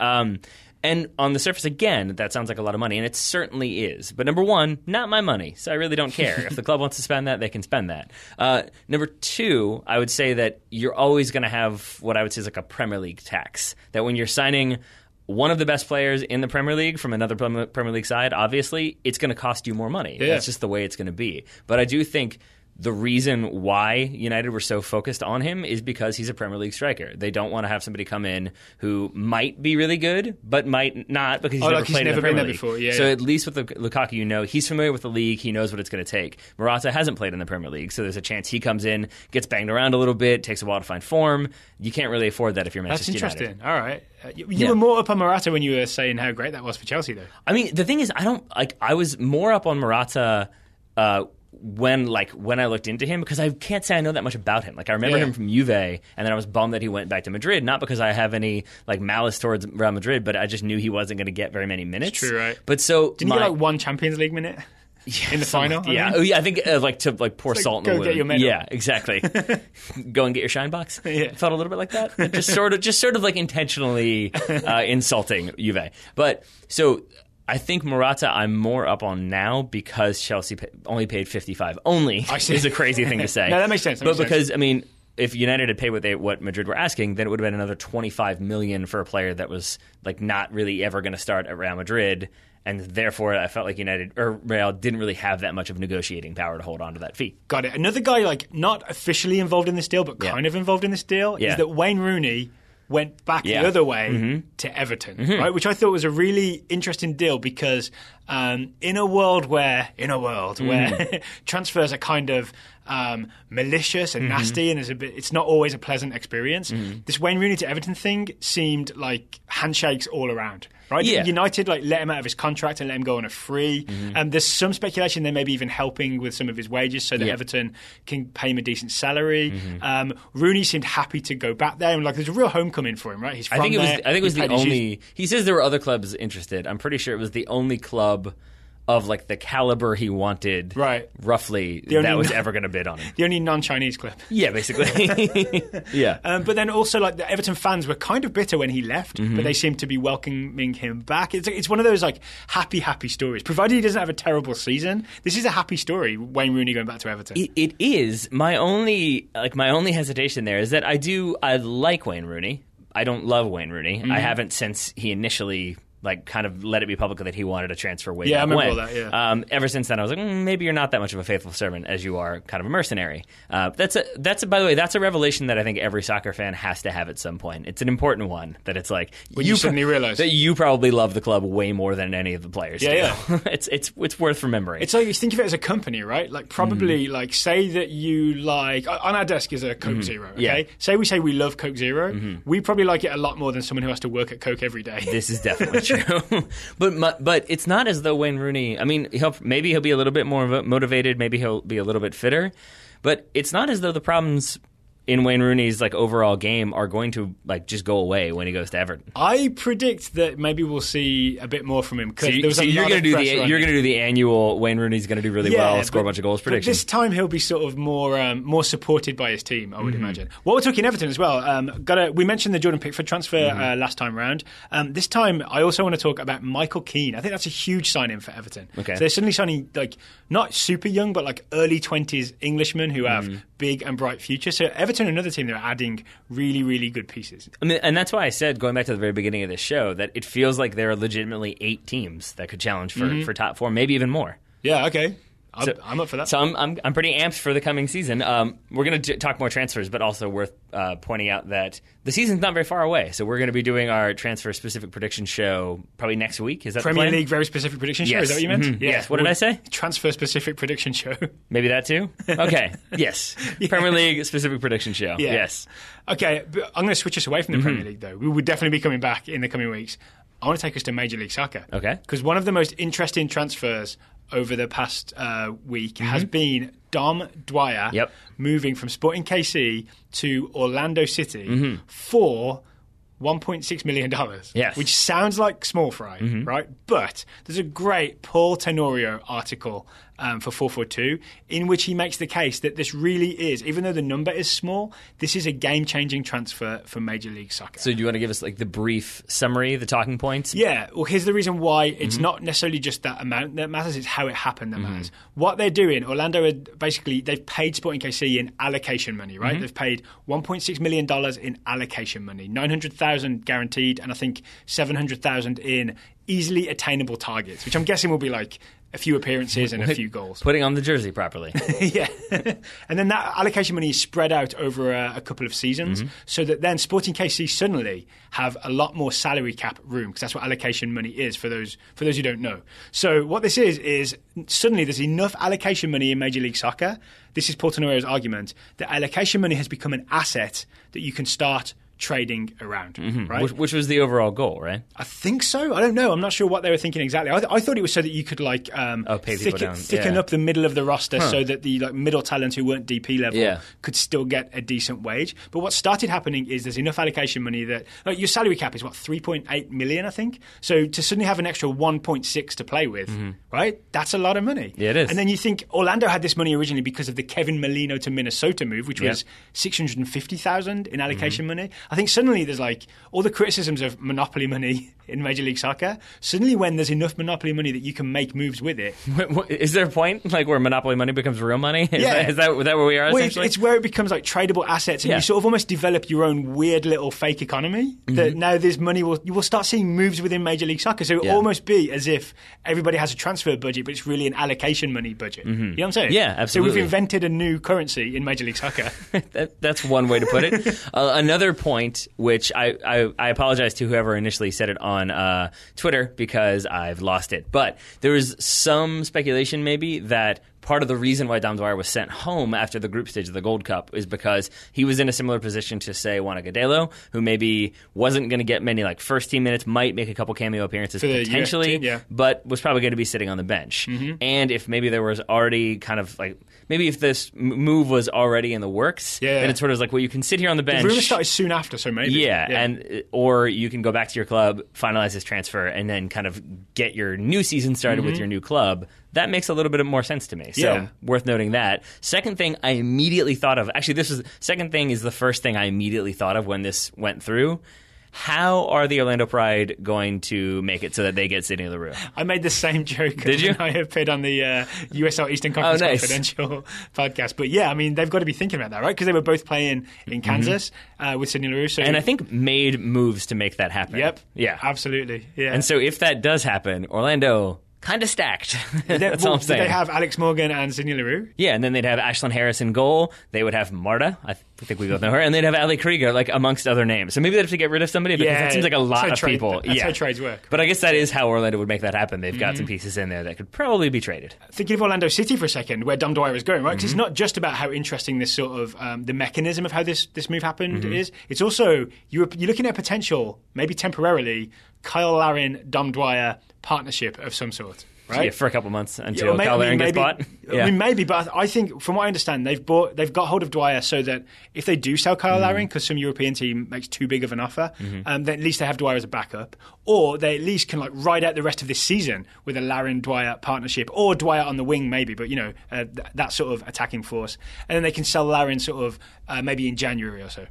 And on the surface, again, that sounds like a lot of money, and it certainly is. But number one, not my money, so I really don't care. If the club wants to spend that, they can spend that. Number two, I would say that you're always going to have what I would say is like a Premier League tax. That when you're signing one of the best players in the Premier League from another Premier League side, obviously, it's going to cost you more money. Yeah. That's just the way it's going to be. But I do think the reason why United were so focused on him is because he's a Premier League striker. They don't want to have somebody come in who might be really good, but might not because he's never played in the Premier League. Before. Yeah, so at least with Lukaku, he's familiar with the league. He knows what it's going to take. Morata hasn't played in the Premier League, so there's a chance he comes in, gets banged around a little bit, takes a while to find form. You can't really afford that if you're Manchester United. That's interesting. All right. You were more up on Morata when you were saying how great that was for Chelsea, though. I mean, the thing is, I was more up on Morata when I looked into him, because I can't say I know that much about him. Like, I remember him from Juve, and then I was bummed that he went back to Madrid, not because I have any malice towards Real Madrid, but I just knew he wasn't going to get very many minutes. That's true, right? But so didn't he get one Champions League minute? In the final? I think to pour salt in the wound. Get your medal. Yeah, exactly. Go and get your shine box. Yeah. Felt a little bit like that. Just sort of intentionally insulting Juve. But so I think Morata I'm more up on now because Chelsea only paid 55. Only is a crazy thing to say. No, that makes sense. Because, I mean, if United had paid what Madrid were asking, then it would have been another $25 million for a player that was not really ever going to start at Real Madrid. And therefore, I felt like United or Real didn't really have that much of negotiating power to hold on to that fee. Got it. Another guy not officially involved in this deal, but kind of involved in this deal is that Wayne Rooney went back the other way to Everton, right? Which I thought was a really interesting deal because in a world where transfers are kind of malicious and nasty, and it's not always a pleasant experience. This Wayne Rooney to Everton thing seemed like handshakes all around. Right? Yeah. United let him out of his contract and let him go on a free. There's some speculation they may be even helping with some of his wages so that Everton can pay him a decent salary. Rooney seemed happy to go back there, and there's a real homecoming for him, right? He's from I think it was the only. Issues. He says there were other clubs interested. I'm pretty sure it was the only club of the caliber he wanted, right? Roughly, that was ever going to bid on him. The only non-Chinese club. Yeah, basically. Yeah. But then also, the Everton fans were kind of bitter when he left, but they seem to be welcoming him back. It's one of those happy stories. Provided he doesn't have a terrible season, this is a happy story. Wayne Rooney going back to Everton. It is. My only hesitation there is that I like Wayne Rooney. I don't love Wayne Rooney. I haven't since he initially kind of let it be public that he wanted a transfer way back I remember when. all that, yeah. Ever since then, I was like, maybe you're not that much of a faithful servant as you are kind of a mercenary. By the way, that's a revelation that I think every soccer fan has to have at some point. It's an important one that it's when you suddenly realize that you probably love the club way more than any of the players do. Yeah. It's worth remembering. It's you think of it as a company, right? Probably say that you on our desk is a Coke Zero, okay? Yeah. Say we love Coke Zero. We probably like it a lot more than someone who has to work at Coke every day. This is definitely true. But it's not as though Wayne Rooney. I mean, maybe he'll be a little bit more motivated. Maybe he'll be a little bit fitter. But it's not as though the problems in Wayne Rooney's overall game are going to just go away when he goes to Everton. I predict that maybe we'll see a bit more from him. So you're going to do the annual Wayne Rooney's going to do really well, score a bunch of goals prediction. This time he'll be sort of more supported by his team, I would imagine. While we're talking Everton as well, we mentioned the Jordan Pickford transfer last time round. This time I also want to talk about Michael Keane. I think that's a huge signing for Everton. Okay. So they're suddenly signing not super young, but early 20s Englishmen who have big and bright futures. So Everton, another team that are adding really, really good pieces. I mean, and that's why I said, going back to the very beginning of this show, that it feels like there are legitimately 8 teams that could challenge for top 4, maybe even more. Yeah, okay. I'm up for that. So I'm pretty amped for the coming season. We're going to talk more transfers, but also worth pointing out that the season's not very far away. So we're going to be doing our transfer-specific prediction show probably next week. Is that Premier the plan? League very specific prediction show? Yes. Is that what you meant? Mm-hmm. Yes. What did I say? Transfer-specific prediction show. Maybe that too? Okay. Yes. Premier League specific prediction show. Yeah. Yes. Okay, but I'm going to switch us away from the Premier League, though. We would definitely be coming back in the coming weeks. I want to take us to Major League Soccer. Okay. Because one of the most interesting transfers over the past week has been Dom Dwyer moving from Sporting KC to Orlando City for $1.6 million, which sounds like small fry, right? But there's a great Paul Tenorio article for 442 in which he makes the case that this really is, even though the number is small, this is a game-changing transfer for Major League Soccer. So do you want to give us like the brief summary, the talking points? Yeah, well, here's the reason why it's not necessarily just that amount that matters, it's how it happened that matters. What they're doing, Orlando, they've paid Sporting KC in allocation money, right? They've paid $1.6 million in allocation money, $900,000 guaranteed, and I think $700,000 in easily attainable targets, which I'm guessing will be like a few appearances and a few goals. Putting on the jersey properly. Yeah. And then that allocation money is spread out over a couple of seasons so that then Sporting KC suddenly have a lot more salary cap room because that's what allocation money is for those who don't know. So what this is suddenly there's enough allocation money in Major League Soccer. This is Paul Tenorio's argument that allocation money has become an asset that you can start trading around, right? Which was the overall goal, right? I think so. I don't know. I'm not sure what they were thinking exactly. I thought it was so that you could like pay people down. thicken up the middle of the roster so that the like middle talent who weren't DP level could still get a decent wage. But what started happening is there's enough allocation money that your salary cap is what, 3.8 million, I think. So to suddenly have an extra 1.6 to play with, right? That's a lot of money. Yeah, it is. And then you think Orlando had this money originally because of the Kevin Molino to Minnesota move, which was $650,000 in allocation money. I think suddenly there's like all the criticisms of monopoly money in Major League Soccer. Suddenly when there's enough monopoly money that you can make moves with it. Is there a point like where monopoly money becomes real money? Is that where we are essentially? It's where it becomes like tradable assets and you sort of almost develop your own weird little fake economy that now there's money, you will start seeing moves within Major League Soccer. So it will almost be as if everybody has a transfer budget, but it's really an allocation money budget. You know what I'm saying? Yeah, absolutely. So we've invented a new currency in Major League Soccer. That's one way to put it. Another point, which I apologize to whoever initially said it on Twitter because I've lost it. But there was some speculation maybe that part of the reason why Dom Dwyer was sent home after the group stage of the Gold Cup is because he was in a similar position to, say, Juan Agudelo, who maybe wasn't going to get many like first-team minutes, might make a couple cameo appearances potentially, but was probably going to be sitting on the bench. And if maybe there was already kind of like, maybe if this move was already in the works, then it sort of was like, well, you can sit here on the bench. The rumor started soon after, so maybe. And or you can go back to your club, finalize this transfer, and then kind of get your new season started with your new club. That makes a little bit more sense to me. So worth noting that. Second thing I immediately thought of, actually second thing is the first thing I immediately thought of when this went through. How are the Orlando Pride going to make it so that they get Sydney Leroux? I made the same joke. Did you? I appeared on the USL Eastern Conference Confidential podcast. But yeah, I mean, they've got to be thinking about that, right? Because they were both playing in Kansas with Sydney Leroux. So and I think made moves to make that happen. Yep. Yeah. Absolutely. Yeah. And so if that does happen, Orlando kind of stacked. That's all I'm saying. They have Alex Morgan and Sydney Leroux. Yeah, and then they'd have Ashlyn Harris in goal. They would have Marta. I think we both know her. And they'd have Ali Krieger, like, amongst other names. So maybe they'd have to get rid of somebody because that seems like a lot of people. That's how trades work. But I guess that is how Orlando would make that happen. They've got some pieces in there that could probably be traded. Thinking of Orlando City for a second, where Dom Dwyer is going, right? Because it's not just about how interesting this sort of the mechanism of how this move happened is. It's also, you're looking at potential, maybe temporarily, Kyle Larin, Dom Dwyer partnership of some sort. Right? Yeah, for a couple months until Kyle Larin gets bought. I mean, maybe, but I think from what I understand, they've got hold of Dwyer so that if they do sell Kyle Larin, because some European team makes too big of an offer, then at least they have Dwyer as a backup, or they at least can like ride out the rest of this season with a Larin-Dwyer partnership, or Dwyer on the wing maybe, but that sort of attacking force, and then they can sell Larin sort of maybe in January or so.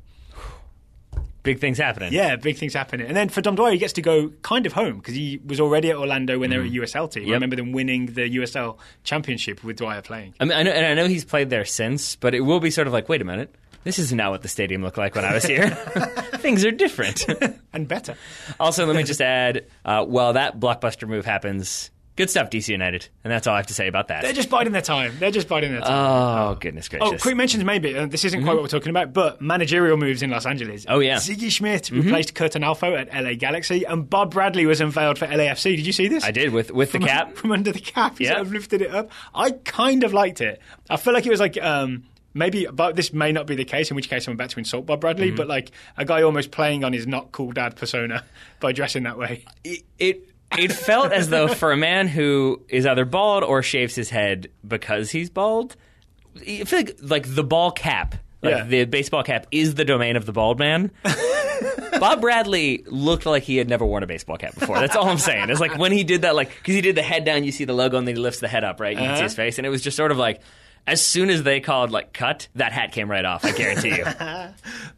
Big things happening. Yeah, big things happening. And then for Dom Dwyer, he gets to go kind of home because he was already at Orlando when they were a USL team. I remember them winning the USL Championship with Dwyer playing. I mean, I know he's played there since, but it will be sort of like, wait a minute, this is not what the stadium looked like when I was here. Things are different. And better. Also, let me just add, while that blockbuster move happens, Good stuff, DC United. And that's all I have to say about that. They're just biding their time. Oh, goodness gracious. Oh, quick mentions maybe. This isn't quite what we're talking about, but managerial moves in Los Angeles. Oh, yeah. Ziggy Schmidt replaced Kurt Analfo at LA Galaxy, and Bob Bradley was unveiled for LAFC. Did you see this? I did, with the cap. From under the cap. He sort of lifted it up. I kind of liked it. I feel like it was like... maybe, but this may not be the case, in which case I'm about to insult Bob Bradley, but like a guy almost playing on his not cool dad persona by dressing that way. It felt as though for a man who is either bald or shaves his head because he's bald, I feel like the ball cap, the baseball cap, is the domain of the bald man. Bob Bradley looked like he had never worn a baseball cap before. That's all I'm saying. It's like when he did that, like, because he did the head down, you see the logo, and then he lifts the head up, right? You can see his face, and it was just sort of like, as soon as they called, like, cut, that hat came right off, I guarantee you.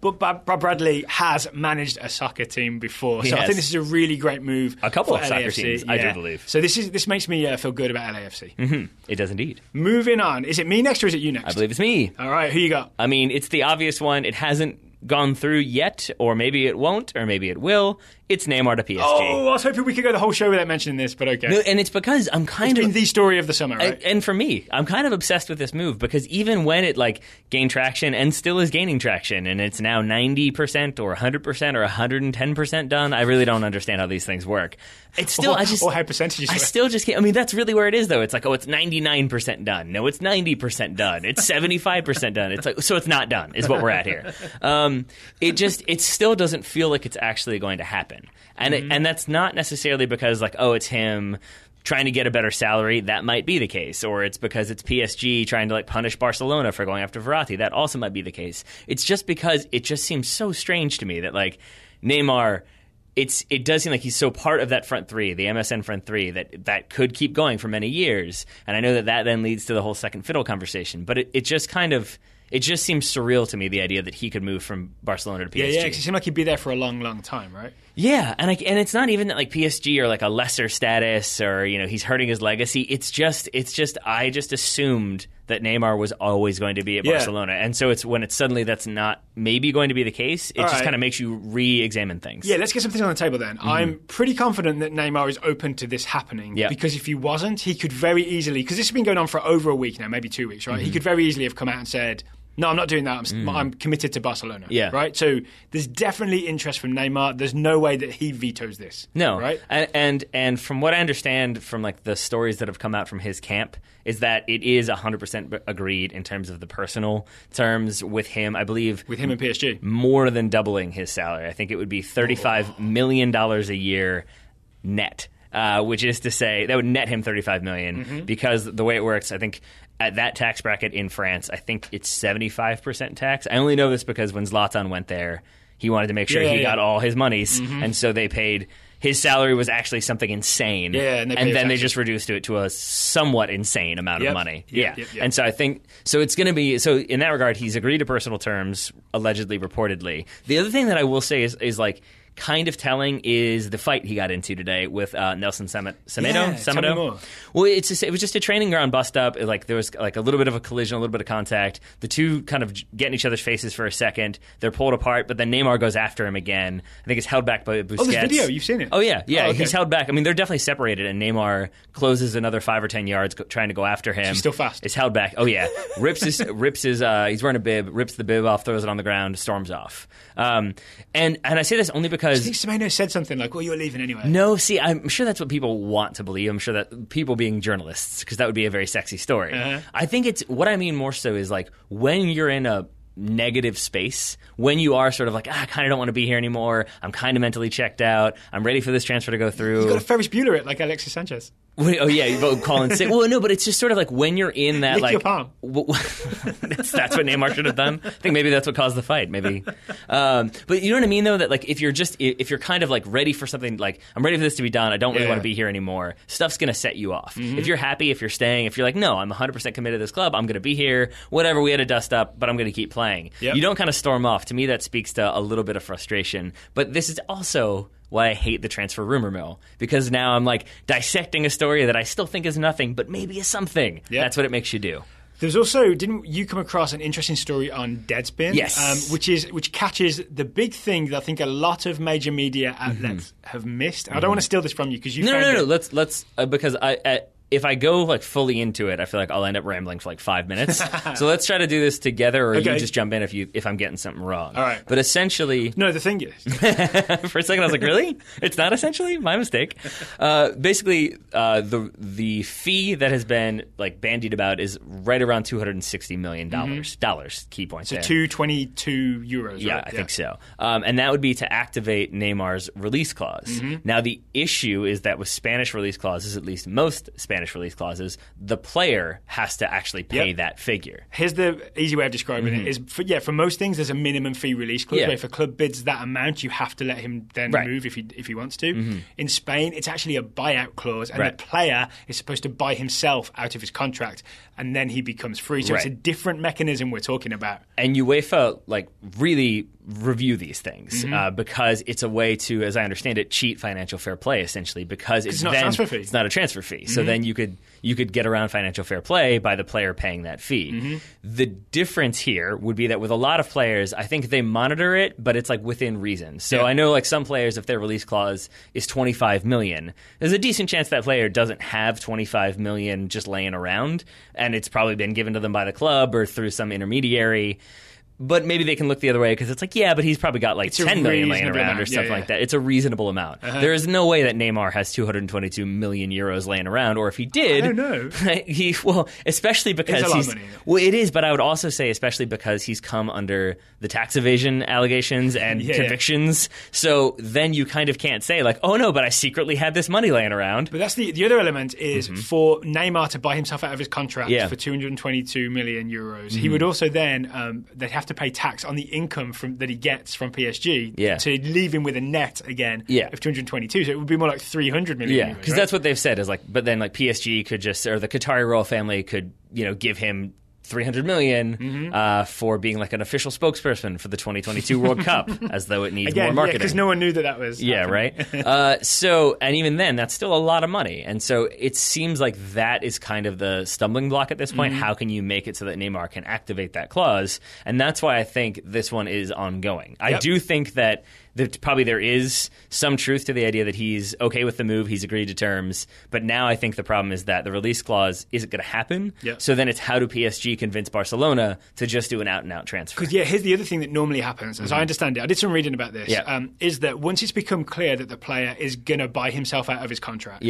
But Bob Bradley has managed a soccer team before, so I think this is a really great move. A couple for of soccer LAFC. teams, I do believe. So this makes me feel good about LAFC. Mm-hmm. It does indeed. Moving on. Is it me next or is it you next? I believe it's me. All right, who you got? I mean, it's the obvious one. It hasn't gone through yet, or maybe it won't, or maybe it will. It's Neymar to PSG. Oh, I was hoping we could go the whole show without mentioning this, but okay. No, and it's because I'm kind It's of... been the story of the summer, right? And for me, I'm kind of obsessed with this move because even when it like gained traction and still is gaining traction and it's now 90% or 100% or 110% done, I really don't understand how these things work. It's still, or how percentages work. I still just can't. I mean, that's really where it is, though. It's like, oh, it's 99% done. No, it's 90% done. It's 75% done. It's like, so it's not done, is what we're at here. It still doesn't feel like it's actually going to happen. And that's not necessarily because, like, oh, it's him trying to get a better salary. That might be the case. Or it's because it's PSG trying to, like, punish Barcelona for going after Verratti. That also might be the case. It's just because it just seems so strange to me that, like, Neymar... It does seem like he's so part of that front three, the MSN front three, that could keep going for many years. And I know that then leads to the whole second fiddle conversation. But it just kind of... It just seems surreal to me, the idea that he could move from Barcelona to PSG. Yeah, because it seemed like he'd be there for a long, long time, right? Yeah, and it's not even that like PSG are like a lesser status or, you know, he's hurting his legacy. It's just I just assumed that Neymar was always going to be at Barcelona. And so it's when it's suddenly that's not maybe going to be the case, it just kind of makes you re-examine things. Yeah, let's get some things on the table then. I'm pretty confident that Neymar is open to this happening because if he wasn't, he could very easily, because this has been going on for over a week now, maybe 2 weeks, right? He could very easily have come out and said, no, I'm not doing that. I'm committed to Barcelona. Yeah. Right? So there's definitely interest from Neymar. There's no way that he vetoes this. No. Right? And from what I understand from like the stories that have come out from his camp is that it is 100% agreed in terms of the personal terms with him. I believe with him and PSG. More than doubling his salary. I think it would be $35 million a year net. Which is to say that would net him $35 million because the way it works, I think at that tax bracket in France, I think it's 75% tax. I only know this because when Zlatan went there, he wanted to make sure he got all his monies, and so they paid. His salary was actually something insane, and then they just reduced it to a somewhat insane amount of money. And so I think so. It's going to be so in that regard. He's agreed to personal terms, allegedly, reportedly. The other thing that I will say is like. Kind of telling is the fight he got into today with Nelson Semedo. Well, it was just a training ground bust up. Like there was like a little bit of a collision, a little bit of contact. The two kind of get in each other's faces for a second. They're pulled apart, but then Neymar goes after him again. I think it's held back by Busquets. Oh, this video, you've seen it? Oh yeah. Okay. He's held back. I mean, they're definitely separated, and Neymar closes another 5 or 10 yards trying to go after him. He's still fast. It's held back. Oh yeah, rips his. He's wearing a bib. Rips the bib off, throws it on the ground, storms off. And I say this only because I think Semedo said something like, well, you're leaving anyway. No, see, I'm sure that's what people want to believe. I'm sure that people being journalists, because that would be a very sexy story. I think it's, what I mean more so is like when you're in a negative space, when you are sort of like, I kind of don't want to be here anymore. I'm kind of mentally checked out. I'm ready for this transfer to go through. You've got to Ferris Bueller it like Alexis Sanchez. Oh yeah, you vote call and say. Well, no, but it's just sort of like when you're in that, lick like your palm. that's what Neymar should have done. I think maybe that's what caused the fight. Maybe, but you know what I mean though. That like if you're kind of like ready for something, like I'm ready for this to be done. I don't really want to be here anymore. Stuff's gonna set you off. If you're happy, if you're staying, if you're like, no, I'm 100% committed to this club. I'm gonna be here. Whatever, we had to dust up, but I'm gonna keep playing. You don't kind of storm off. To me, that speaks to a little bit of frustration. But this is also why I hate the transfer rumor mill, because now I'm like dissecting a story that I still think is nothing, but maybe is something. That's what it makes you do. There's also, didn't you come across an interesting story on Deadspin? Yes. Which catches the big thing that I think a lot of major media outlets have missed. I don't want to steal this from you because you found No. it. Let's because if I go like fully into it, I feel like I'll end up rambling for like 5 minutes. So let's try to do this together, or you just jump in if I'm getting something wrong. All right. But essentially, No, the thing is, for a second I was like, really? It's not essentially? My mistake. Basically, the fee that has been like bandied about is right around $260 million. Dollars, key point so there. 222 euros. Yeah, right? I think so. And that would be to activate Neymar's release clause. Now, the issue is that with Spanish release clauses, at least most Spanish release clauses, the player has to actually pay that figure. Here's the easy way of describing it: is for most things, there's a minimum fee release clause. Yeah. Where if a club bids that amount, you have to let him then move if he wants to. In Spain, it's actually a buyout clause, and the player is supposed to buy himself out of his contract, and then he becomes free. So it's a different mechanism we're talking about. And UEFA really review these things because it's a way to, as I understand it, cheat financial fair play essentially, because it's not a transfer fee. It's not a transfer fee. So then you could get around financial fair play by the player paying that fee. The difference here would be that with a lot of players, I think they monitor it, but it's like within reason. So I know like some players, if their release clause is 25 million, there's a decent chance that player doesn't have 25 million just laying around, and it's probably been given to them by the club or through some intermediary. But maybe they can look the other way because it's like, but he's probably got like 10 million laying around or something like that. It's a reasonable amount. There is no way that Neymar has 222 million euros laying around, or if he did, I don't know. especially because it's a lot of money. Well, it is, but I would also say especially because he's come under the tax evasion allegations and convictions. So then you kind of can't say like, oh no, but I secretly had this money laying around. But that's the other element is for Neymar to buy himself out of his contract for 222 million euros. He would also then they'd have to pay tax on the income that he gets from PSG to leave him with a net again of 222. So it would be more like 300 million. Yeah, because that's what they've said is like, but then like PSG could just, or the Qatari royal family could, give him 300 million for being like an official spokesperson for the 2022 World Cup, as though it needs more marketing. Because no one knew that was happening. Right. So, and even then, that's still a lot of money. And so it seems like that is kind of the stumbling block at this point. How can you make it so that Neymar can activate that clause? And that's why I think this one is ongoing. I do think that probably there is some truth to the idea that he's okay with the move, he's agreed to terms, but now I think the problem is that the release clause isn't going to happen. So then it's how do PSG convince Barcelona to just do an out-and-out transfer? Because here's the other thing that normally happens, as I understand it, I did some reading about this, is that once it's become clear that the player is going to buy himself out of his contract,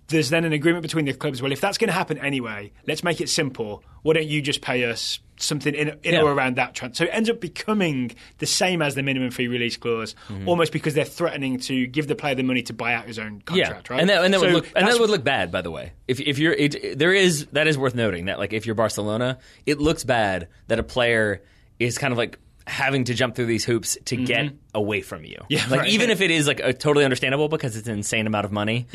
there's then an agreement between the clubs, well, if that's going to happen anyway, let's make it simple. Why don't you just pay us something in or around that transfer? So it ends up becoming the same as the minimum fee release clause, almost because they're threatening to give the player the money to buy out his own contract, right? And that would look bad, by the way. If you're, that is worth noting that like if you're Barcelona, it looks bad that a player is kind of like having to jump through these hoops to get away from you. Even if it is like a totally understandable because it's an insane amount of money,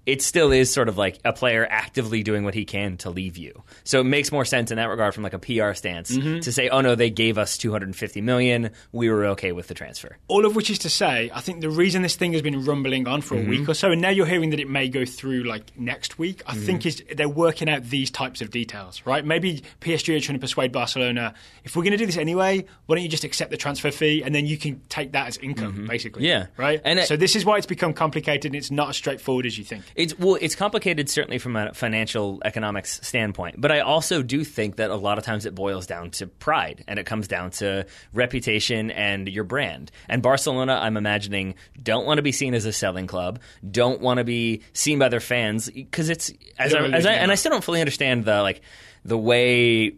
it still is sort of like a player actively doing what he can to leave you. So it makes more sense in that regard from like a PR stance to say, oh no, they gave us 250 million, we were okay with the transfer. All of which is to say, I think the reason this thing has been rumbling on for a week or so, and now you're hearing that it may go through like next week, I think is they're working out these types of details, right? Maybe PSG are trying to persuade Barcelona, if we're going to do this anyway, why don't you just accept the transfer fee and then you can take that as income, basically. Right? And so this is why it's become complicated and it's not as straightforward as you think. It's complicated certainly from a financial economics standpoint, but I also do think that a lot of times it boils down to pride and it comes down to reputation and your brand. And Barcelona, I'm imagining, don't want to be seen as a selling club, don't want to be seen by their fans because it's and I still don't fully understand the way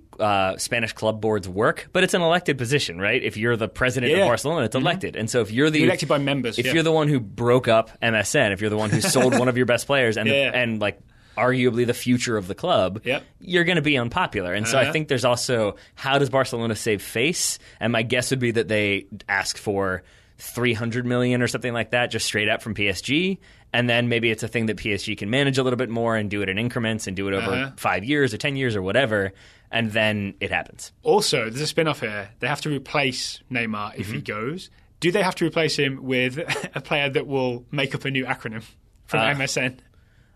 Spanish club boards work, but it's an elected position, right? If you're the president of Barcelona, it's elected. And so if you're you're elected by members. If you're the one who broke up MSN, if you're the one who sold one of your best players and like arguably the future of the club, you're going to be unpopular. And so I think there's also, how does Barcelona save face? And my guess would be that they ask for 300 million or something like that, just straight up from PSG. And then maybe it's a thing that PSG can manage a little bit more and do it in increments and do it over 5 years or 10 years or whatever. And then it happens. Also, there's a spin-off here. They have to replace Neymar if he goes. Do they have to replace him with a player that will make up a new acronym from MSN?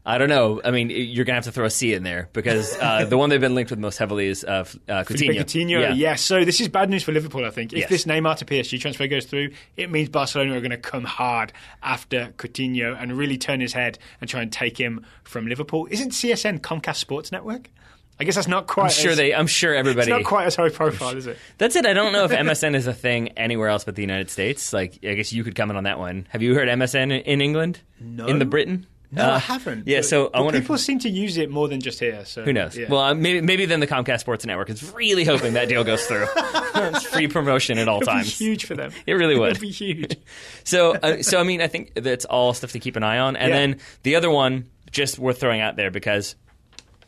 I don't know. I mean, you're going to have to throw a C in there because the one they've been linked with most heavily is Coutinho. Coutinho, yeah. So this is bad news for Liverpool, I think. If Yes. this Neymar to PSG transfer goes through, it means Barcelona are going to come hard after Coutinho and really turn his head and try and take him from Liverpool. Isn't CSN Comcast Sports Network? I guess that's not quite. I'm sure everybody. It's not quite as high profile, is it? That's it. I don't know if MSN is a thing anywhere else but the United States. Like, I guess you could comment on that one. Have you heard MSN in England? No. In the Britain? No, I haven't. Yeah, so I wonder. People seem to use it more than just here. So Who knows? Yeah. Well, maybe then the Comcast Sports Network is really hoping that deal goes through. It's free promotion at all It'd be times. huge for them. It really would. It'd be huge. So I mean, I think that's all stuff to keep an eye on. And then the other one, just worth throwing out there because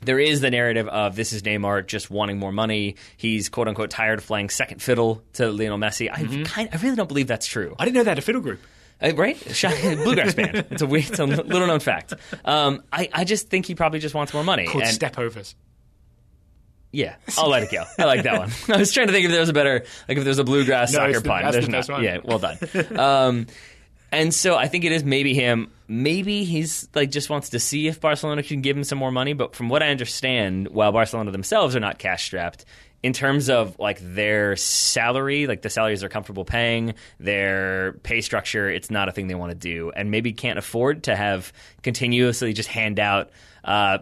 there is the narrative of this is Neymar just wanting more money. He's quote unquote tired of playing second fiddle to Lionel Messi. I really don't believe that's true. I didn't know they had a fiddle group. Right? Bluegrass band. It's a little known fact. I just think he probably just wants more money. Called stepovers. Yeah, I'll let it go. I like that one. I was trying to think if there was a better, like if there's a bluegrass soccer pun. That's There's the best not. one. Yeah, well done. And so I think it is maybe him. Maybe he's like just wants to see if Barcelona can give him some more money. But from what I understand, while Barcelona themselves are not cash strapped, in terms of like their salary, like the salaries they're comfortable paying, their pay structure, it's not a thing they want to do, and maybe can't afford to have continuously just hand out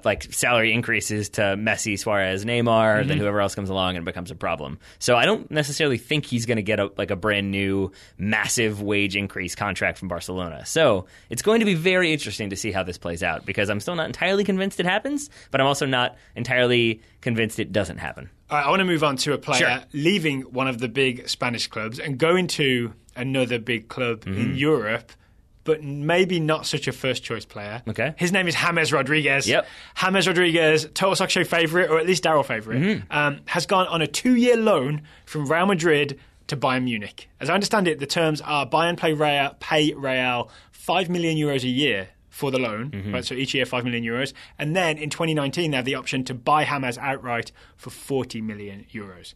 like salary increases to Messi, Suarez, Neymar, then whoever else comes along, and it becomes a problem. So I don't necessarily think he's going to get a brand new massive wage increase contract from Barcelona. So it's going to be very interesting to see how this plays out because I'm still not entirely convinced it happens, but I'm also not entirely convinced it doesn't happen. All right, I want to move on to a player Sure. leaving one of the big Spanish clubs and going to another big club in Europe, but maybe not such a first-choice player. Okay. His name is James Rodriguez. Yep. James Rodriguez, Total Soccer Show favourite, or at least Daryl favourite, has gone on a 2-year loan from Real Madrid to Bayern Munich. As I understand it, the terms are Bayern pay Real 5 million euros a year for the loan, right? So each year, 5 million euros. And then in 2019, they have the option to buy James outright for 40 million euros.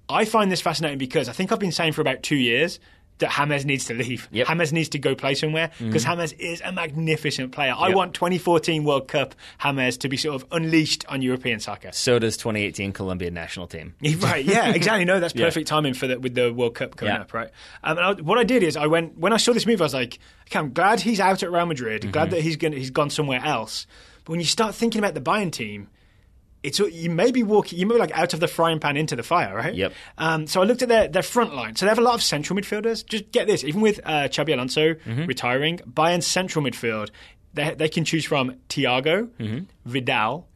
I find this fascinating because I think I've been saying for about 2 years that James needs to leave. Yep. James needs to go play somewhere because James is a magnificent player. I want 2014 World Cup James to be sort of unleashed on European soccer. So does 2018 Colombian national team. Right, yeah, exactly. No, that's perfect timing for with the World Cup coming up, right? What I did is when I saw this move, I was like, okay, I'm glad he's out at Real Madrid, glad that he's gone somewhere else. But when you start thinking about the Bayern team, you may be like out of the frying pan into the fire, right? Yep. So I looked at their front line. So they have a lot of central midfielders. Just get this, even with Xabi Alonso retiring, Bayern's central midfield, they can choose from Thiago, Vidal,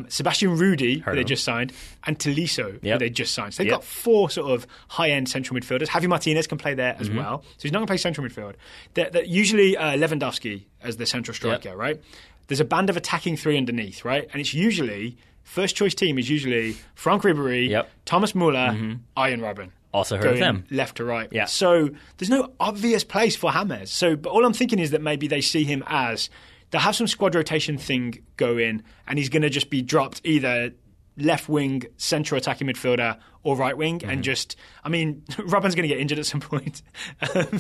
Sebastian Rudy, who they just signed, and Tolisso, who they just signed. So they've got 4 sort of high-end central midfielders. Javi Martinez can play there as well. So he's not going to play central midfield. They're usually Lewandowski as the central striker, right? There's a band of attacking 3 underneath, right? And it's usually, first choice team is usually Franck Ribéry, Thomas Müller, Ian Robben. Also heard of them. Left to right. Yeah. So there's no obvious place for James. But all I'm thinking is that maybe they see him as, they'll have some squad rotation thing going, and he's going to just be dropped either left wing, central attacking midfielder, or right wing, and just, I mean, Robben's going to get injured at some point.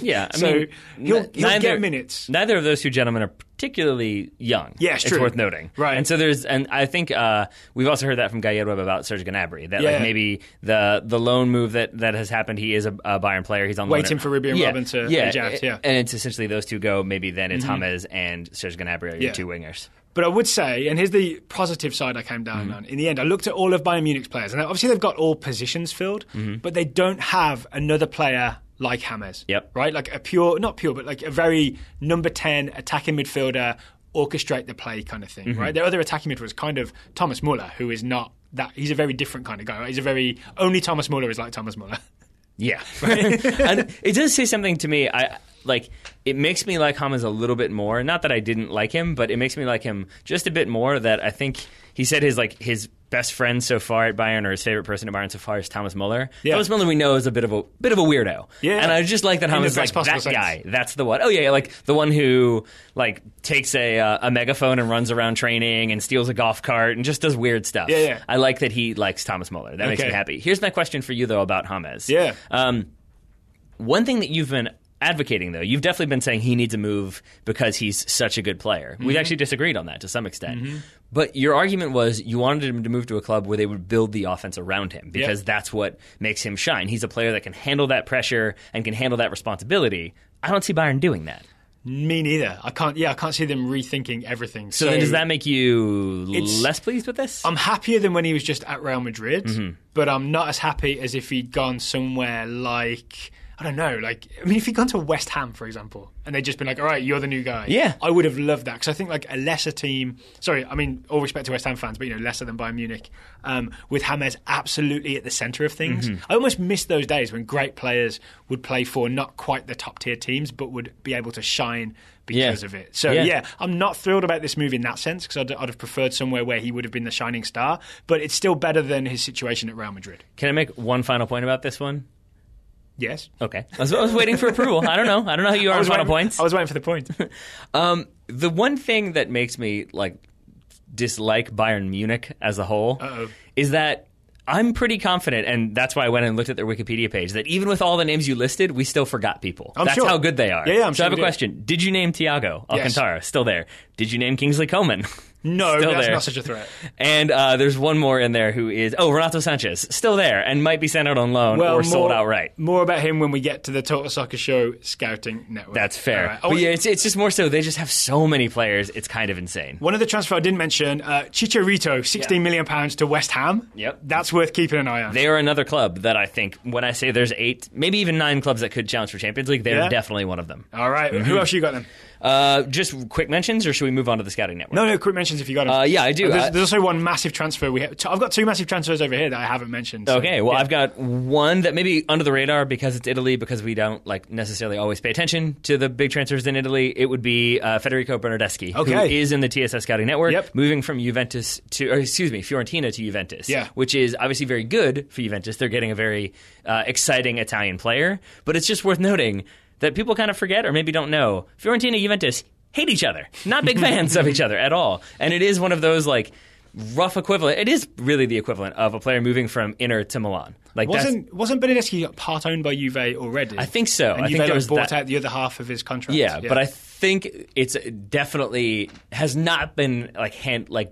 Yeah, he'll get minutes. Neither of those two gentlemen are particularly young. Yeah, it's true. Worth noting. Right. And so and I think we've also heard that from Gaillard Webb about Serge Gnabry, that like maybe the loan move that has happened, he is a Bayern player, he's on waiting for Ribéry and Robben to eject. And it's essentially those two go, maybe then it's James and Serge Gnabry are your two wingers. But I would say, and here's the positive side I came down on. In the end, I looked at all of Bayern Munich's players, and obviously they've got all positions filled, but they don't have another player like James. Yep. Right? Like but like a very number 10 attacking midfielder, orchestrate the play kind of thing, right? Their other attacking midfielder was kind of Thomas Müller, who is not that. He's a very different kind of guy, right? Only Thomas Müller is like Thomas Müller. Yeah. And it does say something to me. It makes me like James a little bit more. Not that I didn't like him, but it makes me like him just a bit more. That I think he said his best friend so far at Bayern, or his favorite person at Bayern so far, is Thomas Müller. Yeah. Thomas Müller we know is a bit of a weirdo. Yeah. And I just like that James is like that guy. That's the one. Oh yeah, like the one who like takes a megaphone and runs around training and steals a golf cart and just does weird stuff. Yeah. I like that he likes Thomas Müller. That makes me happy. Here's my question for you though about James. Yeah. One thing that you've been advocating, though. You've definitely been saying he needs a move because he's such a good player. We've actually disagreed on that to some extent. But your argument was you wanted him to move to a club where they would build the offense around him because that's what makes him shine. He's a player that can handle that pressure and can handle that responsibility. I don't see Bayern doing that. Me neither. I can't see them rethinking everything. So then does that make you less pleased with this? I'm happier than when he was just at Real Madrid, but I'm not as happy as if he'd gone somewhere like, I don't know, if he'd gone to West Ham, for example, and they'd just been like, all right, you're the new guy. Yeah. I would have loved that, because I think like a lesser team, all respect to West Ham fans, but lesser than Bayern Munich, with James absolutely at the centre of things. I almost miss those days when great players would play for not quite the top tier teams, but would be able to shine because of it. So I'm not thrilled about this move in that sense, because I'd have preferred somewhere where he would have been the shining star, but it's still better than his situation at Real Madrid. Can I make one final point about this one? Yes. Okay. I was waiting for approval. I don't know how you are on final points. I was waiting for the point. The one thing that makes me dislike Bayern Munich as a whole is that I'm pretty confident, and that's why I went and looked at their Wikipedia page, that even with all the names you listed, we still forgot people. That's how good they are. Yeah, I'm sure. So I have a question. Did you name Thiago Alcantara? Yes. Still there. Did you name Kingsley Coman? No, still that's there. not such a threat. And there's one more in there who is, Renato Sanchez, still there, and might be sent out on loan or sold outright. More about him when we get to the Total Soccer Show scouting network. That's fair. Right. But it's just more so, they just have so many players, it's kind of insane. One of the transfer I didn't mention, Chicharito, £16 million to West Ham. Yep. That's worth keeping an eye on. They are another club that I think, when I say there's 8, maybe even 9 clubs that could challenge for Champions League, they're definitely one of them. All right. Who else you got then? Just quick mentions, or should we move on to the scouting network? No, quick mentions if you got them. Yeah, I do. There's also one massive transfer. I've got 2 massive transfers over here that I haven't mentioned. So, okay, well, I've got one that maybe under the radar because it's Italy, because we don't necessarily always pay attention to the big transfers in Italy. It would be Federico Bernardeschi, who is in the TSS scouting network, moving from Fiorentina to Juventus, which is obviously very good for Juventus. They're getting a very exciting Italian player, but it's just worth noting that people kind of forget or maybe don't know. Fiorentina and Juventus hate each other. Not big fans of each other at all. And it is one of those rough equivalent. It is really the equivalent of a player moving from Inter to Milan. Wasn't Bernardeschi part owned by Juve already? I think so. And I think Juve bought out the other half of his contract. Yeah, but I think it's definitely has not been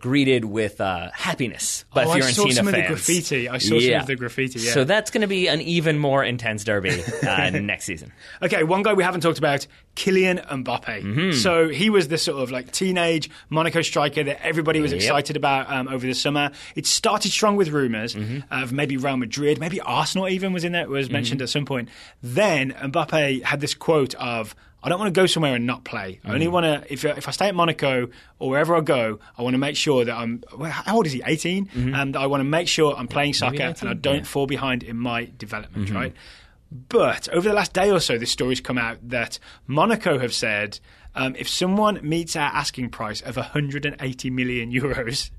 greeted with happiness by Fiorentina fans. I saw some of the graffiti. Some of the graffiti. Yeah. So that's going to be an even more intense derby next season. Okay, one guy we haven't talked about, Kylian Mbappe. So he was the sort of teenage Monaco striker that everybody was excited about over the summer. It started strong with rumours of maybe Real Madrid, maybe Arsenal even was in there. It was mentioned at some point. Then Mbappe had this quote of, I don't want to go somewhere and not play. I only want to, if I stay at Monaco or wherever I go, I want to make sure that how old is he, 18? And I want to make sure I'm playing soccer and I don't fall behind in my development, right? But over the last day or so, this story's come out that Monaco have said, if someone meets our asking price of 180 million euros,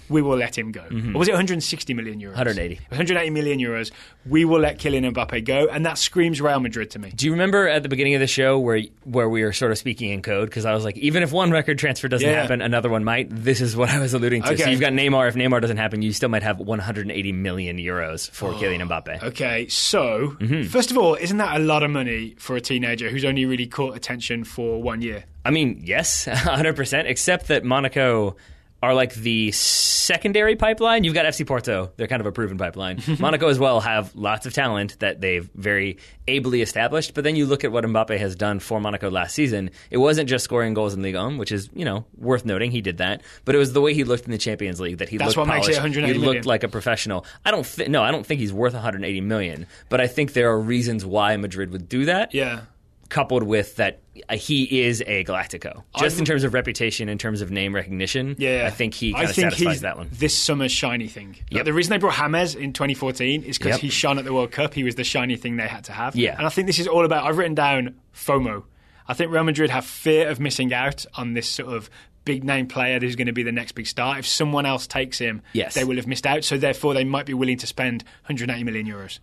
we will let him go. Or was it 160 million euros? 180 million euros. We will let Kylian Mbappe go, and that screams Real Madrid to me. Do you remember at the beginning of the show where we were sort of speaking in code? Because I was like, even if one record transfer doesn't happen, another one might. This is what I was alluding to. Okay. So you've got Neymar. If Neymar doesn't happen, you still might have 180 million euros for Kylian Mbappe. Okay, so first of all, isn't that a lot of money for a teenager who's only really caught attention for 1 year? I mean, yes, 100%, except that Monaco are the secondary pipeline. You've got FC Porto. They're kind of a proven pipeline. Monaco as well have lots of talent that they've very ably established. But then you look at what Mbappe has done for Monaco last season. It wasn't just scoring goals in Ligue 1, which is, worth noting. He did that. But it was the way he looked in the Champions League that he That's looked what polished. Makes it 180 he million. Looked like a professional. I don't think he's worth 180 million. But I think there are reasons why Madrid would do that. Yeah. Coupled with that he is a Galactico. Just in terms of reputation, in terms of name recognition, I think he kind of satisfies that one. This summer's shiny thing. The reason they brought James in 2014 is because he shone at the World Cup. He was the shiny thing they had to have. Yeah. And I think this is all about, I've written down FOMO. I think Real Madrid have fear of missing out on this sort of big name player who's going to be the next big star. If someone else takes him, they will have missed out. So therefore they might be willing to spend 180 million euros.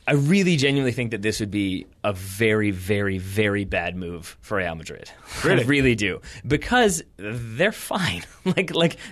I really genuinely think that this would be a very, very, very bad move for Real Madrid. Really? I really do. Because they're fine.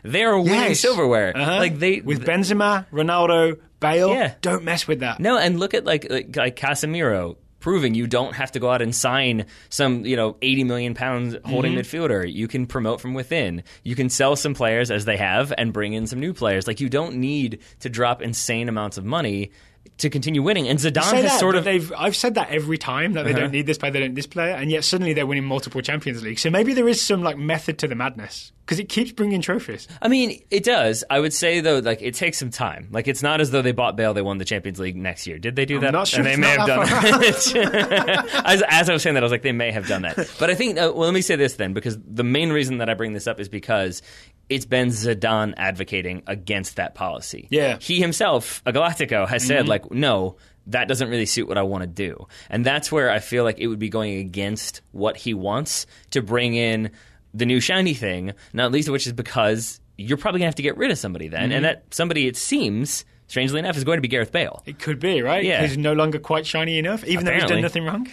They're winning silverware. With Benzema, Ronaldo, Bale, don't mess with that. No, and look at like Casemiro, proving you don't have to go out and sign some, £80 million holding midfielder. You can promote from within. You can sell some players as they have and bring in some new players. Like, you don't need to drop insane amounts of money to continue winning. And Zidane has sort of... I've said that every time, that they don't need this player, they don't need this player, and yet suddenly they're winning multiple Champions Leagues. So maybe there is some method to the madness, because it keeps bringing trophies. I mean, it does. I would say, though, it takes some time. It's not as though they bought Bale, they won the Champions League next year. Did they do that? I'm not sure. And they may have done that. As I was saying that, I was like, they may have done that. But I think, let me say this then, because the main reason that I bring this up is because it's been Zidane advocating against that policy. Yeah. He himself, a Galactico, has said, no, that doesn't really suit what I want to do. And that's where I feel like it would be going against what he wants to bring in the new shiny thing, not least of which is because you're probably going to have to get rid of somebody then. And that somebody, it seems, strangely enough, is going to be Gareth Bale. It could be, right? Yeah. He's no longer quite shiny enough, even though he's done nothing wrong.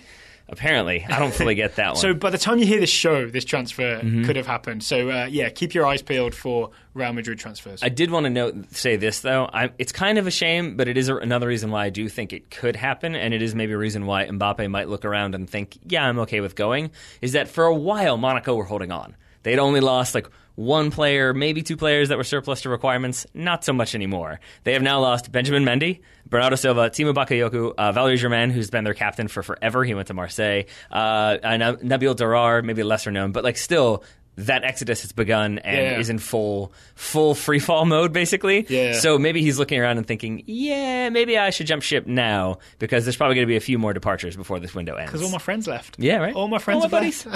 Apparently. I don't fully get that one. So by the time you hear this show, this transfer could have happened. So, keep your eyes peeled for Real Madrid transfers. I did want to say this, though. It's kind of a shame, but it is another reason why I do think it could happen, and it is maybe a reason why Mbappe might look around and think, yeah, I'm okay with going, is that for a while, Monaco were holding on. They'd only lost, one player, maybe two players that were surplus to requirements. Not so much anymore. They have now lost Benjamin Mendy, Bernardo Silva, Timo Bakayoko, Valery Germain, who's been their captain for forever. He went to Marseille. And Nabil Darar, maybe lesser known, but still, that exodus has begun and is in full free fall mode, basically. Yeah. So maybe he's looking around and thinking, maybe I should jump ship now, because there's probably going to be a few more departures before this window ends. Because all my friends left. Yeah, right. All my friends have left.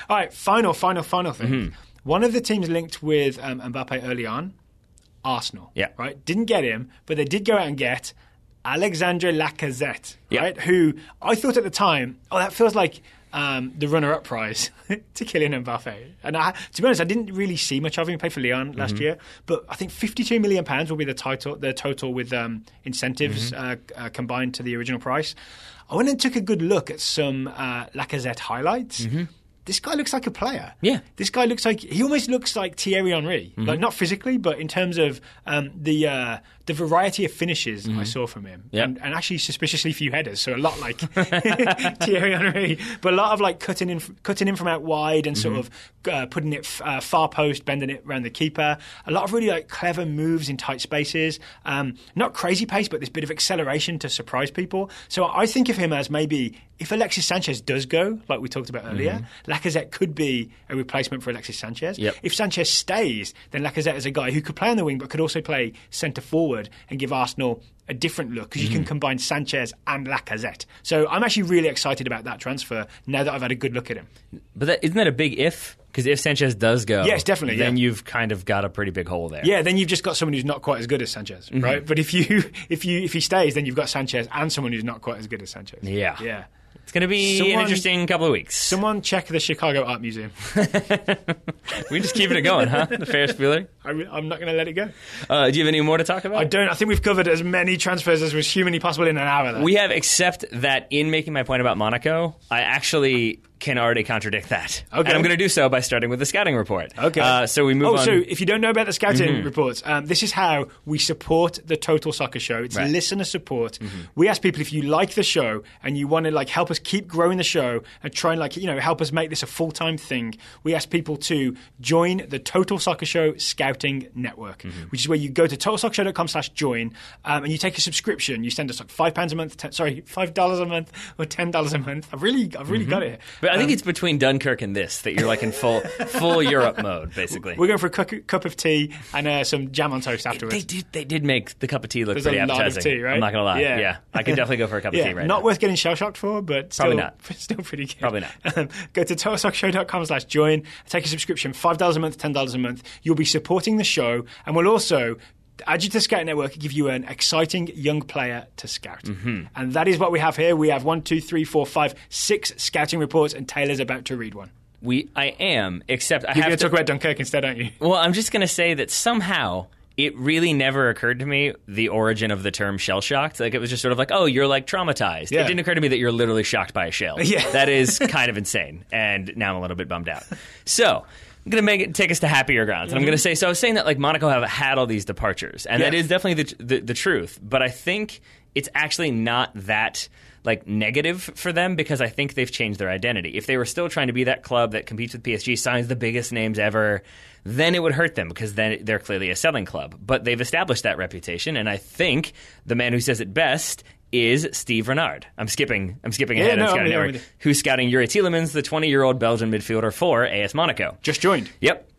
All right, final thing. One of the teams linked with Mbappe early on, Arsenal. Yeah. Right? Didn't get him, but they did go out and get Alexandre Lacazette, right? Who I thought at the time, that feels like the runner-up prize to Kylian Mbappe. And to be honest, I didn't really see much of him. He played for Lyon last year, but I think £52 million will be the total with incentives combined to the original price. I went and took a good look at some Lacazette highlights. This guy looks like a player. Yeah. This guy he almost looks like Thierry Henry. Not physically, but in terms of the variety of finishes I saw from him. Yep. And actually suspiciously few headers, so a lot like Thierry Henry. But a lot of cutting in from out wide and sort of putting it far post, bending it around the keeper. A lot of really clever moves in tight spaces. Not crazy pace, but this bit of acceleration to surprise people. So I think of him as maybe, if Alexis Sanchez does go, like we talked about earlier, Lacazette could be a replacement for Alexis Sanchez. Yep. If Sanchez stays, then Lacazette is a guy who could play on the wing but could also play centre forward and give Arsenal a different look, because you can combine Sanchez and Lacazette. So I'm actually really excited about that transfer now that I've had a good look at him. But isn't that a big if? Because if Sanchez does go, yes, definitely, then you've kind of got a pretty big hole there. Yeah, then you've just got someone who's not quite as good as Sanchez, right? But if he stays, then you've got Sanchez and someone who's not quite as good as Sanchez. Yeah. It's going to be an interesting couple of weeks. Someone check the Chicago Art Museum. We're just keeping it going, huh? The Ferris Bueller. I'm not going to let it go. Do you have any more to talk about? I don't. I think we've covered as many transfers as was humanly possible in an hour. There. We have, except that in making my point about Monaco, I actually can already contradict that. Okay. And I'm going to do so by starting with the scouting report. Okay. So we move on. So if you don't know about the scouting reports, this is how we support the Total Soccer Show. It's listener support. We ask people, if you like the show and you want to help us keep growing the show and try and help us make this a full-time thing, we ask people to join the Total Soccer Show Scouting Network, which is where you go to totalsoccershow.com/join and you take a subscription. You send us £5 a month, $5 a month or $10 a month. I've really got it. But I think it's between Dunkirk and this that you're in full Europe mode, basically. We're going for a cup of tea and some jam on toast afterwards. They did make the cup of tea look pretty appetizing. There's a lot of tea, right? I'm not going to lie. Yeah. I could definitely go for a cup of tea right now. Not worth getting shell-shocked for, but probably not. Still pretty good. Probably not. Go to totalsoccershow.com/join, take a subscription, $5 a month, $10 a month. You'll be supporting the show, and we'll also add you to the Scout Network and give you an exciting young player to scout. And that is what we have here. We have 1, 2, 3, 4, 5, 6 scouting reports, and Taylor's about to read one. I am, except You're going to talk about Dunkirk instead, aren't you? Well, I'm just going to say that somehow it really never occurred to me the origin of the term shell-shocked. It was just sort of you're traumatized. Yeah. It didn't occur to me that you're literally shocked by a shell. Yeah. That is kind of insane, and now I'm a little bit bummed out. So I'm going to take us to happier grounds. And I'm going to say, so I was saying that Monaco have had all these departures, and that is definitely the truth. But I think it's actually not that like negative for them because I think they've changed their identity. If they were still trying to be that club that competes with PSG, signs the biggest names ever, then it would hurt them because then they're clearly a selling club. But they've established that reputation, and I think the man who says it best is Steve Renard. I'm skipping ahead on Scouting Network, who's scouting Yuri Tielemans, the 20-year-old Belgian midfielder for AS Monaco. Just joined. Yep.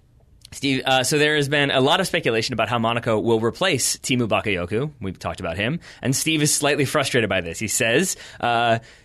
Steve, so there has been a lot of speculation about how Monaco will replace Timu Bakayoko. We've talked about him. And Steve is slightly frustrated by this. He says,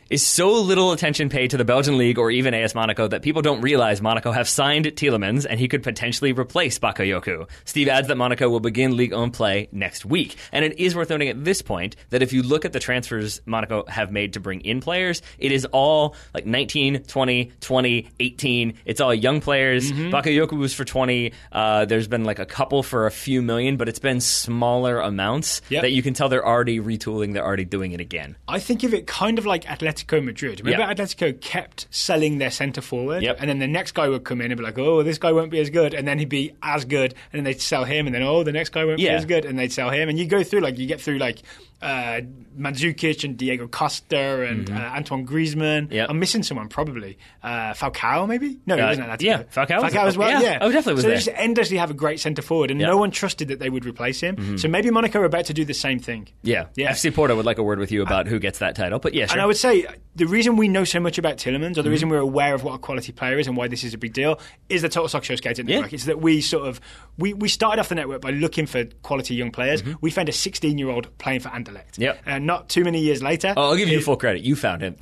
is so little attention paid to the Belgian League or even AS Monaco that people don't realize Monaco have signed Tielemans and he could potentially replace Bakayoko. Steve adds that Monaco will begin Ligue 1 play next week. And it is worth noting at this point that if you look at the transfers Monaco have made to bring in players, it is all like 19, 20, 20, 18. It's all young players. Bakayoko was for 20. There's been like a couple for a few million, but it's been smaller amounts that you can tell they're already retooling, they're already doing it again. I think of it kind of like Atletico Madrid. Remember Atletico kept selling their centre forward, and then the next guy would come in and be like, oh, this guy won't be as good, and then he'd be as good, and then they'd sell him, and then, oh, the next guy won't be as good, and they'd sell him, and you go through, like, you get through, like, Mandzukic and Diego Costa and Antoine Griezmann. I'm missing someone, probably. Falcao, maybe? No, he wasn't Atletico. Yeah, Falcao as well, yeah. Oh, definitely was there. So they just endlessly have a great centre forward, and no one trusted that they would replace him. So maybe Monaco are about to do the same thing. Yeah. FC Porto would like a word with you about who gets that title, but yeah, sure. And I would say the reason we know so much about Tielemans, or the reason we're aware of what a quality player is and why this is a big deal, is the Total Soccer Show Scouting Network. It's that we sort of we started off the network by looking for quality young players. We found a 16-year-old playing for Anderlecht. And not too many years later. Oh, I'll give you full credit. You found him.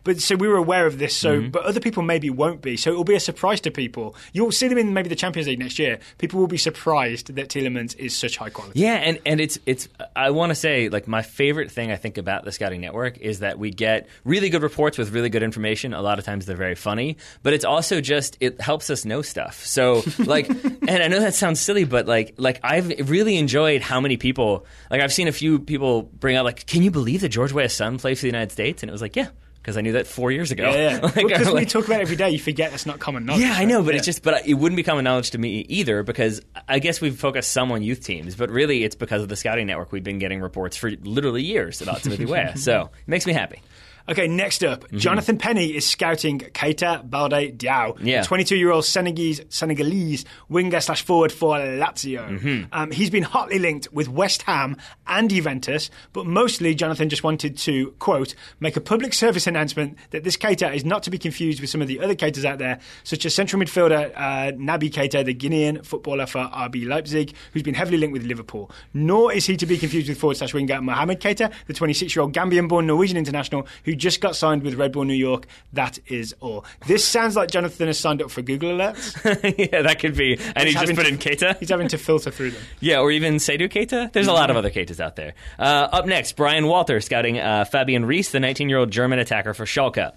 But so we were aware of this. So, but other people maybe won't be. So it will be a surprise to people. You'll see them in maybe the Champions League next year. People will be surprised that Tielemans is such high quality. Yeah, and it's. I want to say, like, my favorite thing I think about the Scouting Network is that we get really good reports with really good information. A lot of times they're very funny, but it's also just it helps us know stuff. So like, and I know that sounds silly, but like I've really enjoyed how many people, like, I've seen a few people bring out, like, can you believe that George Weah's son plays for the United States? And it was like, yeah, because I knew that 4 years ago. Because we talk about it every day, you forget that's not common knowledge. Yeah, I know, but it's just, but it wouldn't be common knowledge to me either, because I guess we've focused some on youth teams, but really it's because of the Scouting Network. We've been getting reports for literally years about Timothy Weah, so it makes me happy. Okay, next up, Jonathan Penny is scouting Keita Balde Diao, 22-year-old Senegalese winger/forward for Lazio. He's been hotly linked with West Ham and Juventus, but mostly Jonathan just wanted to, quote, make a public service announcement that this Keita is not to be confused with some of the other Keitas out there, such as central midfielder Naby Keita, the Guinean footballer for RB Leipzig, who's been heavily linked with Liverpool. Nor is he to be confused with forward/winger Mohamed Keita, the 26-year-old Gambian-born Norwegian international who just got signed with Red Bull New York. That is all. This sounds like Jonathan has signed up for Google Alerts. Yeah, that could be. And he just put in Keita. He's having to filter through them. Yeah, or even Seydou Keita. There's a lot of other Keitas out there. Up next, Brian Walter scouting Fabian Rees, the 19-year-old German attacker for Schalke.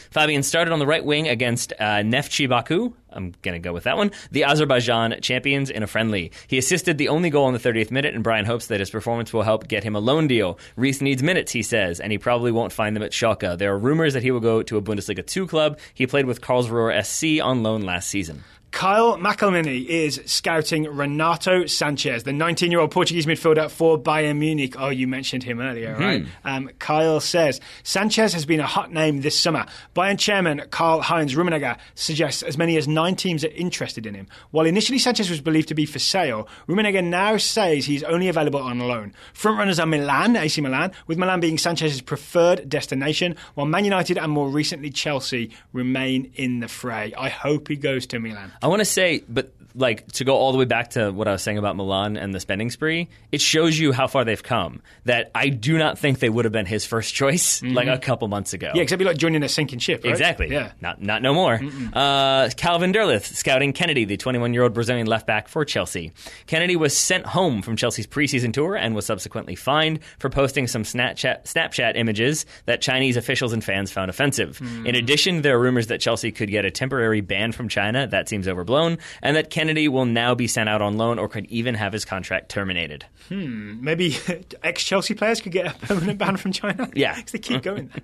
Fabian started on the right wing against Neftchi Baku. I'm going to go with that one. The Azerbaijan champions in a friendly. He assisted the only goal in the 30th minute, and Brian hopes that his performance will help get him a loan deal. Rees needs minutes, he says, and he probably won't find them at Schalke. There are rumors that he will go to a Bundesliga 2 club. He played with Karlsruher SC on loan last season. Kyle McElmany is scouting Renato Sanchez, the 19-year-old Portuguese midfielder for Bayern Munich. Oh, you mentioned him earlier, right? Kyle says, Sanchez has been a hot name this summer. Bayern chairman Karl-Heinz Rummenigge suggests as many as 9 teams are interested in him. While initially Sanchez was believed to be for sale, Rummenigge now says he's only available on loan. Frontrunners are Milan, AC Milan, with Milan being Sanchez's preferred destination, while Man United and more recently Chelsea remain in the fray. I hope he goes to Milan. I want to say, but like, to go all the way back to what I was saying about Milan and the spending spree, it shows you how far they've come. That I do not think they would have been his first choice like a couple months ago. Yeah, because it'd be like joining a sinking ship, right? Exactly. Yeah. Not no more. Calvin Derleth scouting Kennedy, the 21-year-old Brazilian left back for Chelsea. Kennedy was sent home from Chelsea's preseason tour and was subsequently fined for posting some Snapchat images that Chinese officials and fans found offensive. In addition, there are rumors that Chelsea could get a temporary ban from China. That seems overblown. And that Kennedy will now be sent out on loan or could even have his contract terminated. Maybe ex-Chelsea players could get a permanent ban from China? Yeah. Because they keep going there.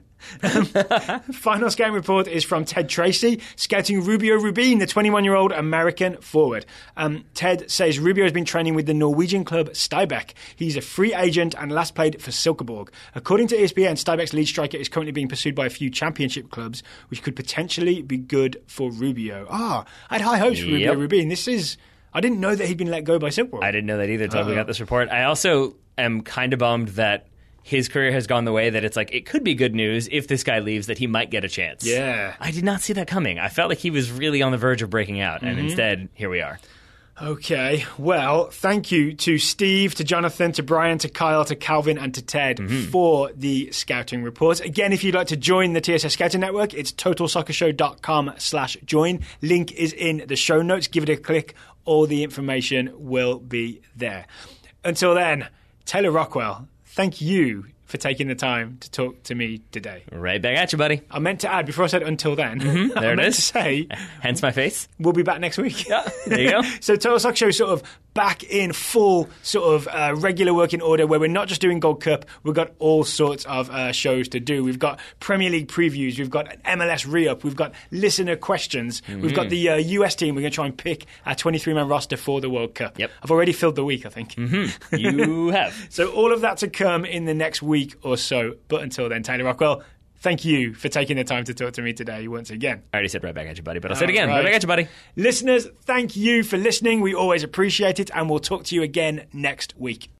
Final scouting report is from Ted Tracy, scouting Rubio Rubin, the 21-year-old American forward. Ted says Rubio has been training with the Norwegian club Stabæk. He's a free agent and last played for Silkeborg. According to ESPN, Stabæk's lead striker is currently being pursued by a few championship clubs, which could potentially be good for Rubio. I had high hopes for Rubio Rubin. I didn't know that he'd been let go by Silkeborg. I didn't know that either until we got this report. I also am kind of bummed that his career has gone the way that it's like, it could be good news if this guy leaves that he might get a chance. Yeah. I did not see that coming. I felt like he was really on the verge of breaking out, and instead, here we are. Okay, well, thank you to Steve, to Jonathan, to Brian, to Kyle, to Calvin, and to Ted for the scouting reports. Again, if you'd like to join the TSS Scouting Network, it's totalsoccershow.com/join. Link is in the show notes. Give it a click. All the information will be there. Until then, Taylor Rockwell, thank you for taking the time to talk to me today. Right back at you, buddy. I meant to add, before I said until then, there I it meant is. to say... Hence my face. We'll be back next week. Yeah, there you go. So Total Soccer Show is sort of back in full sort of regular working order where we're not just doing Gold Cup, we've got all sorts of shows to do. We've got Premier League previews, we've got an MLS re-up, we've got listener questions, we've got the US team. We're going to try and pick our 23-man roster for the World Cup. Yep. I've already filled the week, I think. You have. So all of that to come in the next week or so. But until then, Taylor Rockwell, thank you for taking the time to talk to me today once again. I already said right back at you, buddy, but I'll say it again. Right back at you, buddy. Listeners, thank you for listening. We always appreciate it, and we'll talk to you again next week.